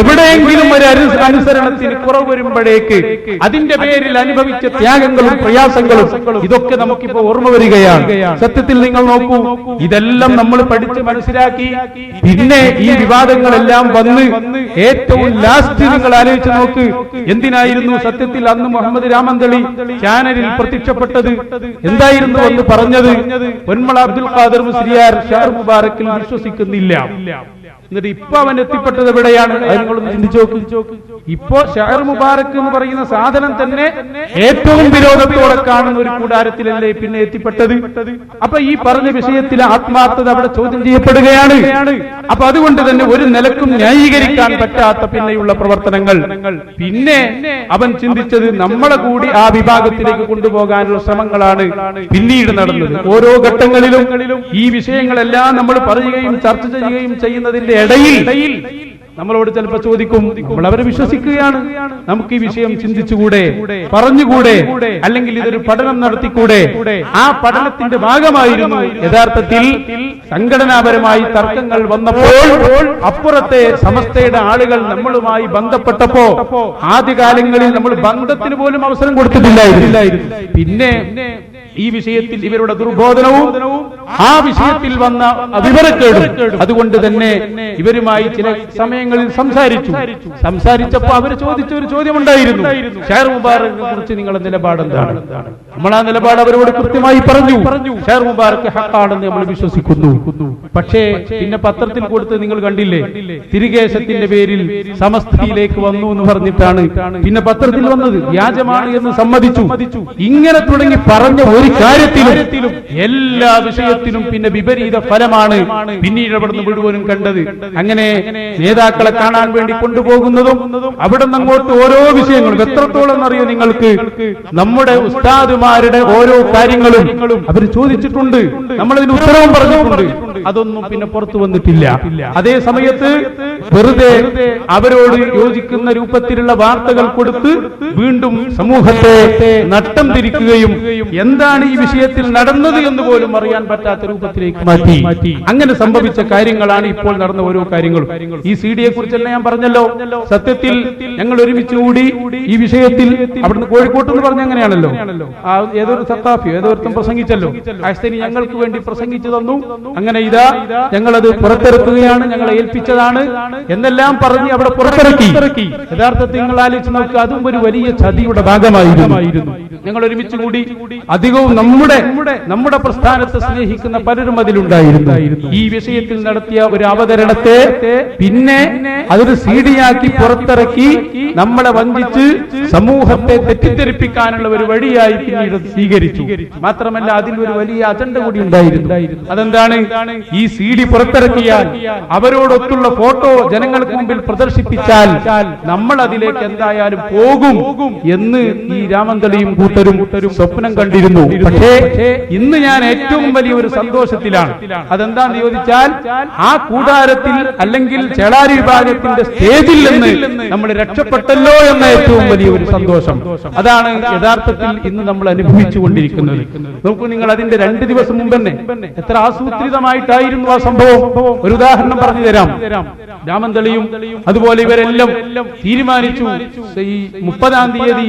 എവിടെയെങ്കിലും ഒരു അനുസരണത്തിന് കുറവ് വരുമ്പോഴേക്ക് അതിന്റെ പേരിൽ അനുഭവിച്ച ത്യാഗങ്ങളും പ്രയാസങ്ങളും ഇതൊക്കെ നമുക്കിപ്പോ ഓർമ്മ വരികയാണ്. സത്യത്തിൽ നിങ്ങൾ നോക്കൂ, ഇതെല്ലാം നമ്മൾ പഠിച്ച് മനസ്സിലാക്കി പിന്നെ ഈ വിവാദങ്ങളെല്ലാം വന്ന് ഏറ്റവും ലാസ്റ്റ് നിങ്ങൾ ആലോചിച്ച് നോക്ക്, എന്തിനായിരുന്നു സത്യത്തിൽ അന്ന് മുഹമ്മദ് രാമന്തളി ചാനലിൽ പ്രത്യക്ഷപ്പെട്ടത്? എന്തായിരുന്നു എന്ന് പറഞ്ഞത്? പൊന്മള അബ്ദുൽ ഖാദർ മുസ്ലിയാർ ഷഹർ മുബാറക്കിൽ വിശ്വസിക്കുന്നില്ല. എന്നിട്ട് ഇപ്പൊ അവൻ എത്തിപ്പെട്ടത് എവിടെയാണ്? നിങ്ങളൊന്ന് ചിന്തിച്ചു നോക്ക്. ഇപ്പോ ഷഹർ മുബാറക്ക് എന്ന് പറയുന്ന സാധനം തന്നെ ഏറ്റവും വിരോധത്തോടെ കാണുന്ന ഒരു കൂടാരത്തിലല്ലേ പിന്നെ എത്തിപ്പെട്ടത്. അപ്പൊ ഈ പറഞ്ഞ വിഷയത്തിൽ ആത്മാർത്ഥത അവിടെ ചോദ്യം ചെയ്യപ്പെടുകയാണ്. അപ്പൊ അതുകൊണ്ട് തന്നെ ഒരു നിലക്കും ന്യായീകരിക്കാൻ പറ്റാത്ത പിന്നെയുള്ള പ്രവർത്തനങ്ങൾ. പിന്നെ അവൻ ചിന്തിച്ചത് നമ്മളെ കൂടി ആ വിഭാഗത്തിലേക്ക് കൊണ്ടുപോകാനുള്ള ശ്രമങ്ങളാണ് പിന്നീട് നടന്നത്. ഓരോ ഘട്ടങ്ങളിലും ഈ വിഷയങ്ങളെല്ലാം നമ്മൾ പറയുകയും ചർച്ച ചെയ്യുകയും ചെയ്യുന്നതിന്റെ ഇടയിൽ നമ്മളോട് ചിലപ്പോൾ ചോദിക്കും, നമ്മൾ അവരെ വിശ്വസിക്കുകയാണ്, നമുക്ക് ഈ വിഷയം ചിന്തിച്ചുകൂടെ, പറഞ്ഞുകൂടെ, അല്ലെങ്കിൽ ഇതൊരു പഠനം നടത്തിക്കൂടെ? ആ പഠനത്തിന്റെ ഭാഗമായിരുന്നു യഥാർത്ഥത്തിൽ സംഘടനാപരമായി തർക്കങ്ങൾ വന്നപ്പോൾ അപ്പുറത്തെ സമസ്തയുടെ ആളുകൾ നമ്മളുമായി ബന്ധപ്പെട്ടപ്പോ ആദ്യകാലങ്ങളിൽ നമ്മൾ ബന്ധത്തിന് പോലും അവസരം കൊടുത്തിട്ടില്ലായിരുന്നു. പിന്നെ ഈ വിഷയത്തിൽ ഇവരുടെ ദുർബോധനവും ആ വിഷയത്തിൽ വന്ന വിവരക്കേടും, അതുകൊണ്ട് തന്നെ ഇവരുമായി ചില സമയങ്ങളിൽ സംസാരിച്ചപ്പോ അവർ ചോദിച്ച ഒരു ചോദ്യമുണ്ടായിരുന്നു, ഷഹർ മുബാറക്കിനെ കുറിച്ച് നിങ്ങളുടെ നിലപാട് എന്താണ്? നമ്മൾ ആ നിലപാട് അവരോട് കൃത്യമായി പറഞ്ഞു. ഷഹർ മുബാറക്ക് ഹഖാണെന്ന് നമ്മൾ വിശ്വസിക്കുന്നു. പക്ഷേ പിന്നെ പത്രത്തിൽ കൊടുത്ത് നിങ്ങൾ കണ്ടില്ലേ, തിരികേശത്തിന്റെ പേരിൽ സമസ്തയിലേക്ക് വന്നു എന്ന് പറഞ്ഞിട്ടാണ് പിന്നെ പത്രത്തിൽ വന്നത്. വ്യാജമാണ് എന്ന് സമ്മതിച്ചു. ഇങ്ങനെ തുടങ്ങി പറഞ്ഞ ഒരു കാര്യത്തിലും എല്ലാ വിഷയത്തിലും പിന്നെ വിപരീത ഫലമാണ് പിന്നീട് അവിടുന്ന് മുഴുവനും കണ്ടത്. അങ്ങനെ നേതാക്കളെ കാണാൻ വേണ്ടി കൊണ്ടുപോകുന്നതും അവിടെ നിന്ന് അങ്ങോട്ട് ഓരോ വിഷയങ്ങളും എത്രത്തോളം അറിയോ നിങ്ങൾക്ക്? നമ്മുടെ ഉസ്താദുമാരുടെ ഓരോ കാര്യങ്ങളും അവർ ചോദിച്ചിട്ടുണ്ട്, നമ്മളതിന് ഉത്തരവും പറഞ്ഞിട്ടുണ്ട്. അതൊന്നും പിന്നെ പുറത്തു വന്നിട്ടില്ല. അതേ സമയത്ത് വെറുതെ അവരോട് യോജിക്കുന്ന രൂപത്തിലുള്ള വാർത്തകൾ കൊടുത്ത് വീണ്ടും സമൂഹത്തെ നട്ടം തിരിക്കുകയും എന്താണ് എന്താണ് ഈ വിഷയത്തിൽ നടന്നത് എന്ന് പോലും അറിയാൻ പറ്റാത്ത രൂപത്തിലേക്ക് മാറ്റി. അങ്ങനെ സംഭവിച്ച കാര്യങ്ങളാണ് ഇപ്പോൾ നടന്ന ഓരോ കാര്യങ്ങളും. ഈ സിഡിയെ കുറിച്ചെല്ലാം ഞാൻ പറഞ്ഞല്ലോ. സത്യത്തിൽ ഞങ്ങൾ ഒരുമിച്ച് കൂടി ഈ വിഷയത്തിൽ അവിടുന്ന് കോഴിക്കോട്ട് എന്ന് പറഞ്ഞ അങ്ങനെയാണല്ലോ, ഏതൊരു സത്താഫിയോ ഏതൊരുത്തം പ്രസംഗിച്ചല്ലോ, ആസ്തനി ഞങ്ങൾക്ക് വേണ്ടി പ്രസംഗിച്ചു തന്നു. അങ്ങനെ ഇതാ ഞങ്ങളത് പുറത്തിറക്കുകയാണ്, ഞങ്ങളെ ഏൽപ്പിച്ചതാണ് എന്നെല്ലാം പറഞ്ഞ് അവിടെ പുറത്തിറക്കി. യഥാർത്ഥത്തിൽ നിങ്ങൾ ആലോചിച്ച് നോക്കുക, അതും ഒരു വലിയ ചതിയുടെ ഭാഗമായിരുന്നു. ഞങ്ങൾ ഒരുമിച്ച് കൂടി അധികവും നമ്മുടെ പ്രസ്ഥാനത്തെ സ്നേഹിക്കുന്ന പലരും അതിലുണ്ടായിരുന്നു. ഈ വിഷയത്തിൽ നടത്തിയ ഒരു അവതരണത്തെ പിന്നെ അതൊരു സീഡിയാക്കി പുറത്തിറക്കി നമ്മളെ വഞ്ചിച്ച് സമൂഹത്തെ തെറ്റിദ്ധരിപ്പിക്കാനുള്ള ഒരു വഴിയായി പിന്നീട് സ്വീകരിച്ചു. മാത്രമല്ല അതിൽ ഒരു വലിയ അജണ്ട കൂടി ഉണ്ടായിരുന്നു. അതെന്താണ്? ഈ സീഡി പുറത്തിറക്കിയാൽ അവരോടൊത്തുള്ള ഫോട്ടോ ജനങ്ങൾക്ക് മുമ്പിൽ പ്രദർശിപ്പിച്ചാൽ നമ്മൾ അതിലേക്ക് എന്തായാലും പോകും എന്ന് ഈ രാമന്തളിയും കൂട്ടരും സ്വപ്നം കണ്ടിരുന്നു. പക്ഷേ ഇന്ന് ഞാൻ ഏറ്റവും വലിയ ഒരു സന്തോഷത്തിലാണ്. അതെന്താന്ന് ചോദിച്ചാൽ, ആ കൂടാരത്തിൽ അല്ലെങ്കിൽ ചേളാരി വിഭാഗത്തിന്റെ സ്റ്റേജിൽ നിന്ന് നമ്മൾ രക്ഷപ്പെട്ടല്ലോ എന്ന ഏറ്റവും വലിയ ഒരു സന്തോഷം. അതാണ് യഥാർത്ഥത്തിൽ ഇന്ന് നമ്മൾ അനുഭവിച്ചുകൊണ്ടിരിക്കുന്നത്. നോക്കൂ, നിങ്ങൾ അതിന്റെ 2 ദിവസം മുമ്പ് തന്നെ എത്ര ആസൂത്രിതമായിട്ടായിരുന്നു ആ സംഭവം. ഒരു ഉദാഹരണം പറഞ്ഞു തരാം. രാമന്തളിയും അതുപോലെ ഇവരെല്ലാം തീരുമാനിച്ചു ഈ 30-ാം തീയതി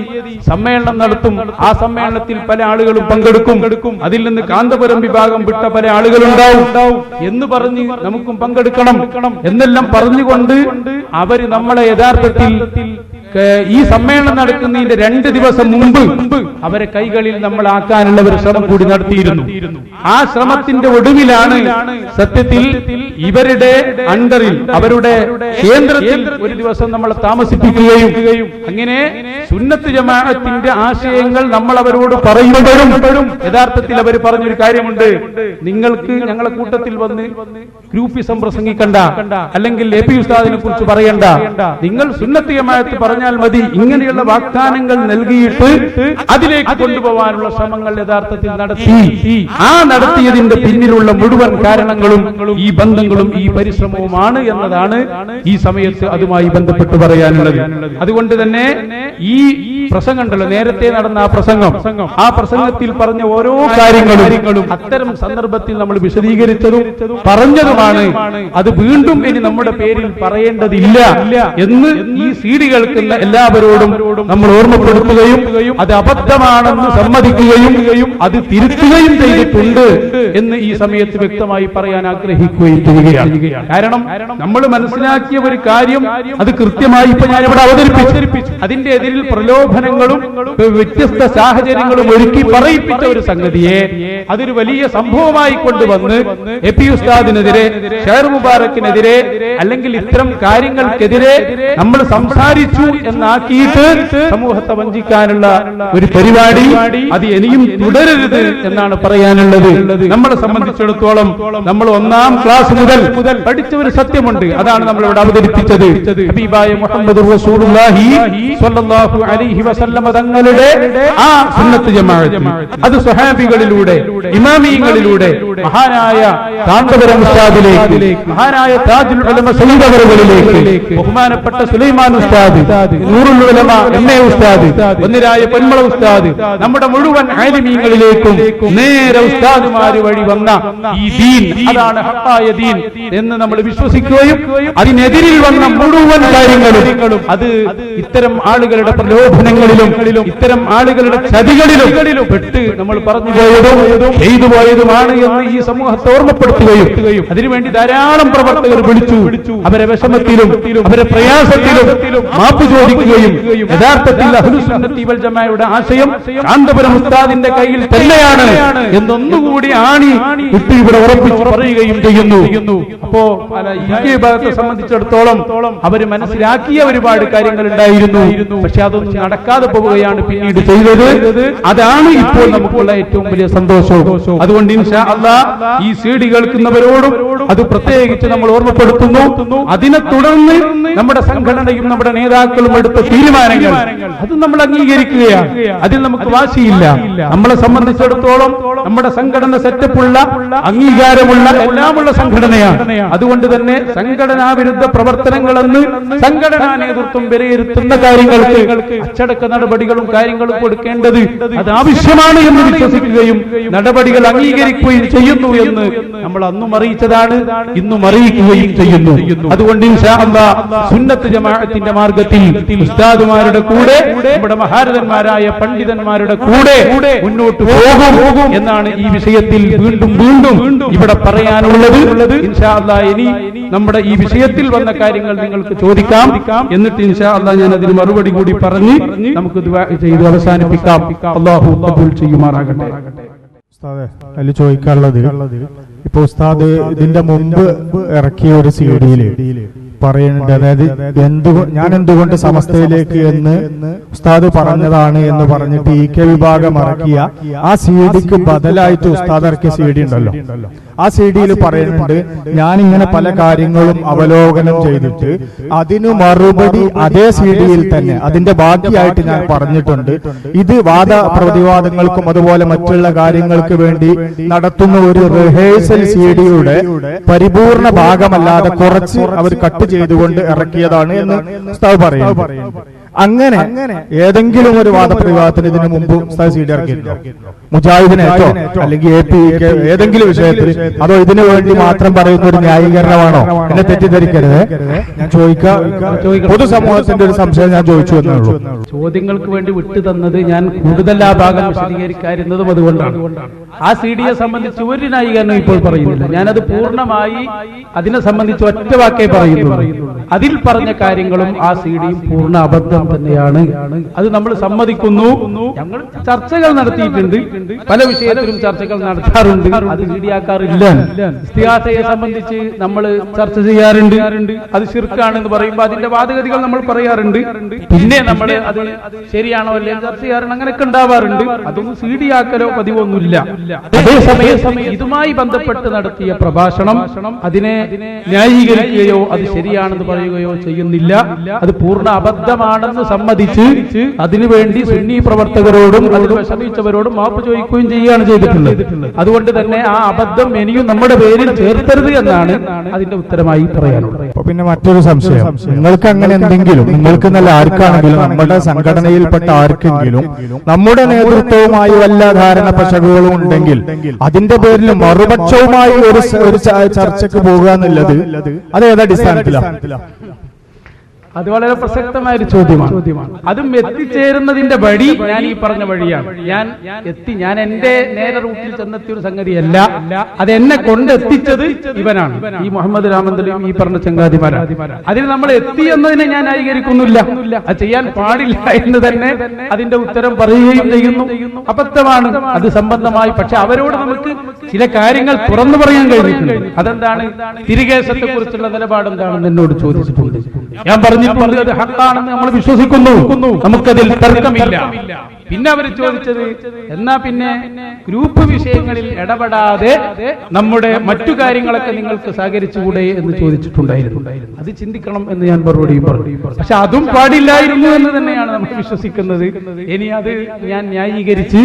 സമ്മേളനം നടത്തും. ആ സമ്മേളനത്തിൽ പല ആളുകളും പങ്കെടുക്കും. അതിൽ നിന്ന് കാന്തപുരം വിഭാഗം വിട്ട പല ആളുകളുണ്ടാവും എന്ന് പറഞ്ഞ് നമുക്കും പങ്കെടുക്കണം എന്നെല്ലാം പറഞ്ഞുകൊണ്ട് അവര് നമ്മളെ യഥാർത്ഥത്തിൽ ഈ സമ്മേളനം നടക്കുന്നതിന്റെ 2 ദിവസം മുമ്പ് അവരെ കൈകളിൽ നമ്മൾ ആക്കാനുള്ള ഒരു ശ്രമം കൂടി നടത്തിയിരുന്നു. ആ ശ്രമത്തിന്റെ ഒടുവിലാണ് സത്യത്തിൽ ഇവരുടെ അണ്ടറിൽ അവരുടെ കേന്ദ്രത്തിൽ ഒരു ദിവസം നമ്മളെ താമസിപ്പിക്കുകയും അങ്ങനെ സുന്നത്ത് ജമാഅത്തിന്റെ ആശയങ്ങൾ നമ്മൾ അവരോട് പറയുമ്പോഴും യഥാർത്ഥത്തിൽ അവർ പറഞ്ഞൊരു കാര്യമുണ്ട്, നിങ്ങൾക്ക് ഞങ്ങളെ കൂട്ടത്തിൽ വന്ന് ഗ്രൂപ്പിസം പ്രസംഗിക്കണ്ട, അല്ലെങ്കിൽ എ പി ഉസ്താദിനെ കുറിച്ച് പറയണ്ട, നിങ്ങൾ സുന്നത്ത് ജമാഅത്ത് പറഞ്ഞാൽ മതി. ഇങ്ങനെയുള്ള വാഗ്ദാനങ്ങൾ നൽകിയിട്ട് അതിലേക്ക് കൊണ്ടുപോകാനുള്ള ശ്രമങ്ങൾ യഥാർത്ഥത്തിൽ നടത്തി. ആ നടത്തിയതിന്റെ പിന്നിലുള്ള മുഴുവൻ കാരണങ്ങളും ഈ ബന്ധങ്ങളും ഈ പരിശ്രമവുമാണ് എന്നതാണ് ഈ സമയത്ത് അതുമായി ബന്ധപ്പെട്ട് പറയാനുള്ളത്. അതുകൊണ്ട് തന്നെ ഈ പ്രസംഗമുണ്ടല്ലോ, നേരത്തെ നടന്ന ആ പ്രസംഗത്തിൽ പറഞ്ഞ ഓരോ കാര്യങ്ങളും അത്തരം സന്ദർഭത്തിൽ നമ്മൾ വിശദീകരിച്ചതും പറഞ്ഞതുമാണ്. അത് വീണ്ടും ഇനി നമ്മുടെ പേരിൽ പറയേണ്ടതില്ല എന്ന് ഈ സീഡി കേൾക്കുന്ന എല്ലാവരോടും നമ്മൾ ഓർമ്മപ്പെടുത്തുകയും അത് അബദ്ധമാണെന്ന് സമ്മതിക്കുകയും അത് തിരുത്തുകയും ചെയ്തിട്ടുണ്ട് എന്ന് ഈ സമയത്ത് വ്യക്തമായി പറയാൻ ആഗ്രഹിക്കുകയും ചെയ്യുകയാണ്. കാരണം നമ്മൾ മനസ്സിലാക്കിയ ഒരു കാര്യം അത് കൃത്യമായി ഇപ്പൊ ഞാനിവിടെ അവതരിപ്പിച്ചു. അതിന്റെ എതിരിൽ പ്രലോഭനങ്ങളും വ്യത്യസ്ത സാഹചര്യങ്ങളും ഒരുക്കി പറയിപ്പിച്ച ഒരു സംഗതിയെ അതൊരു വലിയ സംഭവമായി കൊണ്ടുവന്ന് എ പി ഉസ്താദിനെതിരെ, ഷെയർ മുബാറക്കിനെതിരെ, അല്ലെങ്കിൽ ഇത്തരം കാര്യങ്ങൾക്കെതിരെ നമ്മൾ സംസാരിച്ചു എന്നാക്കിയിട്ട് സമൂഹത്തെ വഞ്ചിക്കാനുള്ള ഒരു പരിപാടി അത് ഇനിയും തുടരരുത് എന്നാണ് പറയാനുള്ളത്. നമ്മളെ സംബന്ധിച്ചിടത്തോളം നമ്മൾ 1-ാം ക്ലാസ് മുതൽ പഠിച്ച ഒരു സത്യമുണ്ട്. അതാണ് നമ്മൾ ഇവിടെ അവതരിപ്പിച്ചത്. ഹബീബായ മുഹമ്മദ് റസൂലുള്ളാഹി സ്വല്ലല്ലാഹു അലൈഹി വസല്ലം തങ്ങളുടെ ആ സുന്നത്ത് ജമാഅത്ത് അത് സ്വഹാബികളിലൂടെ, ഇമാമിയങ്ങളിലൂടെ, മഹാനായ കാന്തപുരം ഉസ്താദിലേക്ക്, മഹാനായ താജുൽ ഉലമ സയ്യിദ് അവറുകളിലേക്ക്, ബഹുമാനപ്പെട്ട സുലൈമാൻ ഉസ്താദ്, നൂറുൽ ഉലമ എംഎ ഉസ്താദ്, ഒന്നിരായ പൊന്മള ഉസ്താദ്, നമ്മുടെ മുഴുവൻ ആലിമീങ്ങളിലേക്കും നേരെ ഉസ്താദുമാര് വഴി വന്ന ഈ ദീൻ അതാണ് ഹഖായ ദീൻ എന്ന് നമ്മൾ വിശ്വസിക്കുകയും അതിനെതിരിൽ വന്ന മുഴുവൻ കാര്യങ്ങളും അത് ഇത്തരം ആളുകളുടെ പ്രലോഭനങ്ങളിലും ഇത്തരം ആളുകളുടെ ചതികളിലും പെട്ട് നമ്മൾ പറഞ്ഞു പോയതും ചെയ്തു പോയതുമാണ് എന്ന് ഈ സമൂഹത്തെ ഓർമ്മപ്പെടുത്തുകയും അതിനുവേണ്ടി ധാരാളം പ്രവർത്തകർ വിളിച്ചു അവരെ വിഷമത്തിലും അവരെ പ്രയാസത്തിലും മാപ്പ് ചോദിക്കുകയും യഥാർത്ഥത്തിൽ അഹ്ലുസ് സുന്നത്തി വൽ ജമാഅയുടെ ആശയം കാന്തപുരം ഉസ്താദിന്റെ കയ്യിൽ തന്നെയാണ് എന്നൊന്നുകൂടി ആണി ഇട്ട് ഇവിടെ ഉറപ്പിച്ചു പറയുകയും ചെയ്യുന്നു. അപ്പോ ഈ വിഭാഗത്തെ സംബന്ധിച്ചിടത്തോളം അവര് മനസ്സിലാക്കിയ ഒരുപാട് കാര്യങ്ങൾ ഉണ്ടായിരുന്നു. പക്ഷെ അതൊന്നും നടക്കാതെ പോവുകയാണ് പിന്നീട് ചെയ്തത്. അതാണ് ഇപ്പോൾ നമുക്കുള്ള ഏറ്റവും വലിയ സന്തോഷവും. അതുകൊണ്ട് ഇൻഷാ അല്ലാഹ് ഈ സീഡി കേൾക്കുന്നവരോടും അത് പ്രത്യേകിച്ച് നമ്മൾ ഓർമ്മപ്പെടുത്തുന്നു. അതിനെ തുടർന്ന് നമ്മുടെ സംഘടനയും നമ്മുടെ നേതാക്കളും എടുത്ത തീരുമാനങ്ങൾ അത് നമ്മൾ അംഗീകരിക്കുകയാണ്. അതിൽ നമുക്ക് വാശിയില്ല. നമ്മളെ സംബന്ധിച്ചിടത്തോളം നമ്മുടെ സംഘടന സെറ്റപ്പുള്ള, അംഗീകാരമുള്ള, എല്ലാമുള്ള സംഘടനയാണ്. അതുകൊണ്ട് തന്നെ സംഘടനാ വിരുദ്ധ പ്രവർത്തനങ്ങളെന്ന് സംഘടനാ നേതൃത്വം വിലയിരുത്തുന്ന കാര്യങ്ങൾക്ക് അച്ചടക്ക നടപടികളും കാര്യങ്ങളും കൊടുക്കേണ്ടത് അത് ആവശ്യമാണ് എന്ന് വിശ്വസിക്കുകയും നടപടികൾ അംഗീകരിക്കുകയും ചെയ്യുന്നു എന്ന് നമ്മൾ അന്നും അറിയിച്ചതാണ്, ഇന്നും അറിയിക്കുകയും ചെയ്യുന്നു. അതുകൊണ്ട് ഇൻഷാ അല്ലാഹ് സുന്നത്ത് ജമാഅത്തിന്റെ മാർഗത്തിൽ ഉസ്താദുമാരുടെ കൂടെ നമ്മുടെ മഹാരഥന്മാരായ പണ്ഡിതന്മാരുടെ കൂടെ മുന്നോട്ട് പോകും എന്നാണ് ഈ വിഷയത്തിൽ വീണ്ടും ഇവിടെ പറയാനുള്ളത്. ഇൻഷാ അല്ലാഹ് ഇനി നമ്മുടെ ഈ വിഷയത്തിൽ വന്ന കാര്യങ്ങൾ നിങ്ങൾക്ക് ചോദിക്കാം. എന്നിട്ട് ഇൻഷാ അല്ലാഹ് ഞാൻ അതിന് മറുപടി കൂടി പറഞ്ഞ് നമുക്ക് ദുആ ചെയ്ത് അവസാനിപ്പിക്കാം. അല്ലാഹു ഖബൂൽ ചെയ്യുമാറാകട്ടെ. ഉസ്താദേ, അതിൽ ചോദിക്കാനുള്ളത്, ഇപ്പൊ ഉസ്താദ് ഇതിന്റെ മുമ്പ് ഇറക്കിയ ഒരു CD-യില് പറയുന്നുണ്ട്, അതായത് ഞാൻ എന്തുകൊണ്ട് സമസ്തയിലേക്ക് എന്ന് ഉസ്താദ് പറഞ്ഞതാണ് എന്ന് പറഞ്ഞിട്ട് EK വിഭാഗം ഇറക്കിയ ആ CD-ക്ക് ബദലായിട്ട് ഉസ്താദ് ഇറക്കിയ CD ഉണ്ടല്ലോ, ആ CD-യിൽ പറയുന്നുണ്ട്, ഞാനിങ്ങനെ പല കാര്യങ്ങളും അവലോകനം ചെയ്തിട്ട് അതിനു മറുപടി അതേ CD-യിൽ തന്നെ അതിന്റെ ബാക്കിയായിട്ട് ഞാൻ പറഞ്ഞിട്ടുണ്ട്. ഇത് വാദപ്രതിവാദങ്ങൾക്കും അതുപോലെ മറ്റുള്ള കാര്യങ്ങൾക്ക് വേണ്ടി നടത്തുന്ന ഒരു റിഹേഴ്സൽ CD-യുടെ പരിപൂർണ ഭാഗമല്ലാതെ കുറച്ച് അവർ കട്ട് ചെയ്തുകൊണ്ട് ഇറക്കിയതാണ് എന്ന് ഉസ്താദ് പറയുന്നു. അങ്ങനെ ഏതെങ്കിലും ഒരു വാദപ്രതിവാദത്തിന് ഇതിനു മുമ്പ് ഉസ്താദ് CD ഇറക്കിയിട്ടുണ്ടോ? മുജാഹിദിനേറ്റോ അല്ലെങ്കിൽ AP ഏതെങ്കിലും വിഷയത്തിൽ? അതോ ഇതിനു വേണ്ടി മാത്രം പറയുന്ന ഒരു ന്യായീകരണമാണോ? എന്നെ തെറ്റിദ്ധരിക്കരുത്. ഞാൻ പൊതുസമൂഹത്തിന്റെ ഒരു സംശയം ഞാൻ ചോദിച്ചു എന്നുള്ളൂ. ചോദ്യങ്ങൾക്ക് വേണ്ടി വിട്ടു തന്നത് ഞാൻ കൂടുതൽ ആ ഭാഗം വിശദീകരിക്കാതിരുന്നതും അതുകൊണ്ടാണ്. ആ CD-യെ സംബന്ധിച്ച് ഒരു ന്യായീകരണം ഇപ്പോൾ പറയുന്നില്ല. ഞാനത് പൂർണ്ണമായി അതിനെ സംബന്ധിച്ച് ഒറ്റ വാക്കേ പറയുന്നുള്ളൂ. അതിൽ പറഞ്ഞ കാര്യങ്ങളും ആ CD-യും പൂർണ്ണ അബദ്ധം തന്നെയാണ്. അത് നമ്മൾ സമ്മതിക്കുന്നു. ഞങ്ങൾ ചർച്ചകൾ നടത്തിയിട്ടുണ്ട്, പല വിഷയത്തിലും ചർച്ചകൾ നടത്താറുണ്ട്, അത് CD ആക്കാറില്ല. ഇസ്തിഗാസയെ സംബന്ധിച്ച് നമ്മൾ ചർച്ച ചെയ്യാറുണ്ട്, അത് ശിർക്കാണെന്ന് പറയുമ്പോൾ അതിന്റെ വാദഗതികൾ നമ്മൾ പറയാറുണ്ട്. പിന്നെ നമ്മൾ അത് ശരിയാണോ അല്ലേ ചർച്ച ചെയ്യാറുണ്ട്, അങ്ങനെയൊക്കെ ഉണ്ടാവാറുണ്ട്. അതൊന്നും CD ആക്കലോ പതിവൊന്നുമില്ല. അതേസമയം ഇതുമായി ബന്ധപ്പെട്ട് നടത്തിയ പ്രഭാഷണം അതിനെ ന്യായീകരിക്കുകയോ അത് ശരിയാണെന്ന് പറയുകയോ ചെയ്യുന്നില്ല. അത് പൂർണ്ണ അബദ്ധമാണെന്ന് സമ്മതിച്ച് അതിനുവേണ്ടി സുന്നി പ്രവർത്തകരോടും അതിൽ വിഷമിച്ചവരോടും മാപ്പ് ചോദിക്കുകയും ചെയ്യുകയാണ് ചെയ്തിട്ടുള്ളത്. അതുകൊണ്ട് തന്നെ ആ അബദ്ധം ഇനിയും നമ്മുടെ പേരിൽ ചേർത്തരുത് എന്നാണ് അതിന്റെ ഉത്തരമായി പറയാനുള്ളത്. പിന്നെ മറ്റൊരു സംശയം, നിങ്ങൾക്ക് അങ്ങനെ എന്തെങ്കിലും, നിങ്ങൾക്ക് നല്ല ആർക്കാണെങ്കിലും നമ്മുടെ സംഘടനയിൽപ്പെട്ട ആർക്കെങ്കിലും നമ്മുടെ നേതൃത്വവുമായി വല്ല ധാരണ പശകുകളും ഉണ്ടെങ്കിൽ അതിന്റെ പേരിൽ മറുപക്ഷവുമായി ഒരു ചർച്ചയ്ക്ക് പോകുക എന്നുള്ളത് അത് ഏത് അടിസ്ഥാനത്തിലാണ്? അത് വളരെ പ്രസക്തമായ ഒരു ചോദ്യമാണ്. അതും എത്തിച്ചേരുന്നതിന്റെ വഴി ഞാൻ ഈ പറഞ്ഞ വഴിയാണ്. ഞാൻ എന്റെ നേരെ റൂട്ടിൽ ചെന്നെത്തിയ ഒരു സംഗതിയല്ല, അത് എന്നെ കൊണ്ടെത്തിച്ചത് ഇവനാണ്, ഈ മുഹമ്മദ് രാമന്തലും ഈ പറഞ്ഞ ചങ്ങാതിമാരാണ്. അതിൽ നമ്മൾ എത്തി എന്നതിനെ ഞാൻ ന്യായീകരിക്കുന്നില്ല, അത് ചെയ്യാൻ പാടില്ല എന്ന് തന്നെ അതിന്റെ ഉത്തരം പറയുകയും ചെയ്യുന്നു. അബദ്ധമാണ് അത് സംബന്ധമായി. പക്ഷെ അവരോട് നമുക്ക് ചില കാര്യങ്ങൾ തുറന്നു പറയാൻ കഴിഞ്ഞിട്ടുണ്ട്. അതെന്താണ്? തിരികേശത്തെ കുറിച്ചുള്ള നിലപാട് എന്താണെന്ന് എന്നോട് ചോദിച്ചിട്ടുണ്ട്. ഞാൻ പറഞ്ഞിട്ടുണ്ട് അത് ഹക്കാണെന്ന് നമ്മൾ വിശ്വസിക്കുന്നു, നമുക്കതിൽ തർക്കമില്ല. പിന്നെ അവർ ചോദിച്ചത്, എന്നാ പിന്നെ ഗ്രൂപ്പ് വിഷയങ്ങളിൽ ഇടപെടാതെ നമ്മുടെ മറ്റു കാര്യങ്ങളൊക്കെ നിങ്ങൾക്ക് സഹകരിച്ചുകൂടെ എന്ന് ചോദിച്ചിട്ടുണ്ടായിരുന്നു. അത് ചിന്തിക്കണം എന്ന് ഞാൻ മറുപടിയും പറഞ്ഞു. പക്ഷെ അതും പാടില്ലായിരുന്നു എന്ന് തന്നെയാണ് നമ്മൾ വിശ്വസിക്കുന്നത്. ഇനി അത് ഞാൻ ന്യായീകരിച്ച്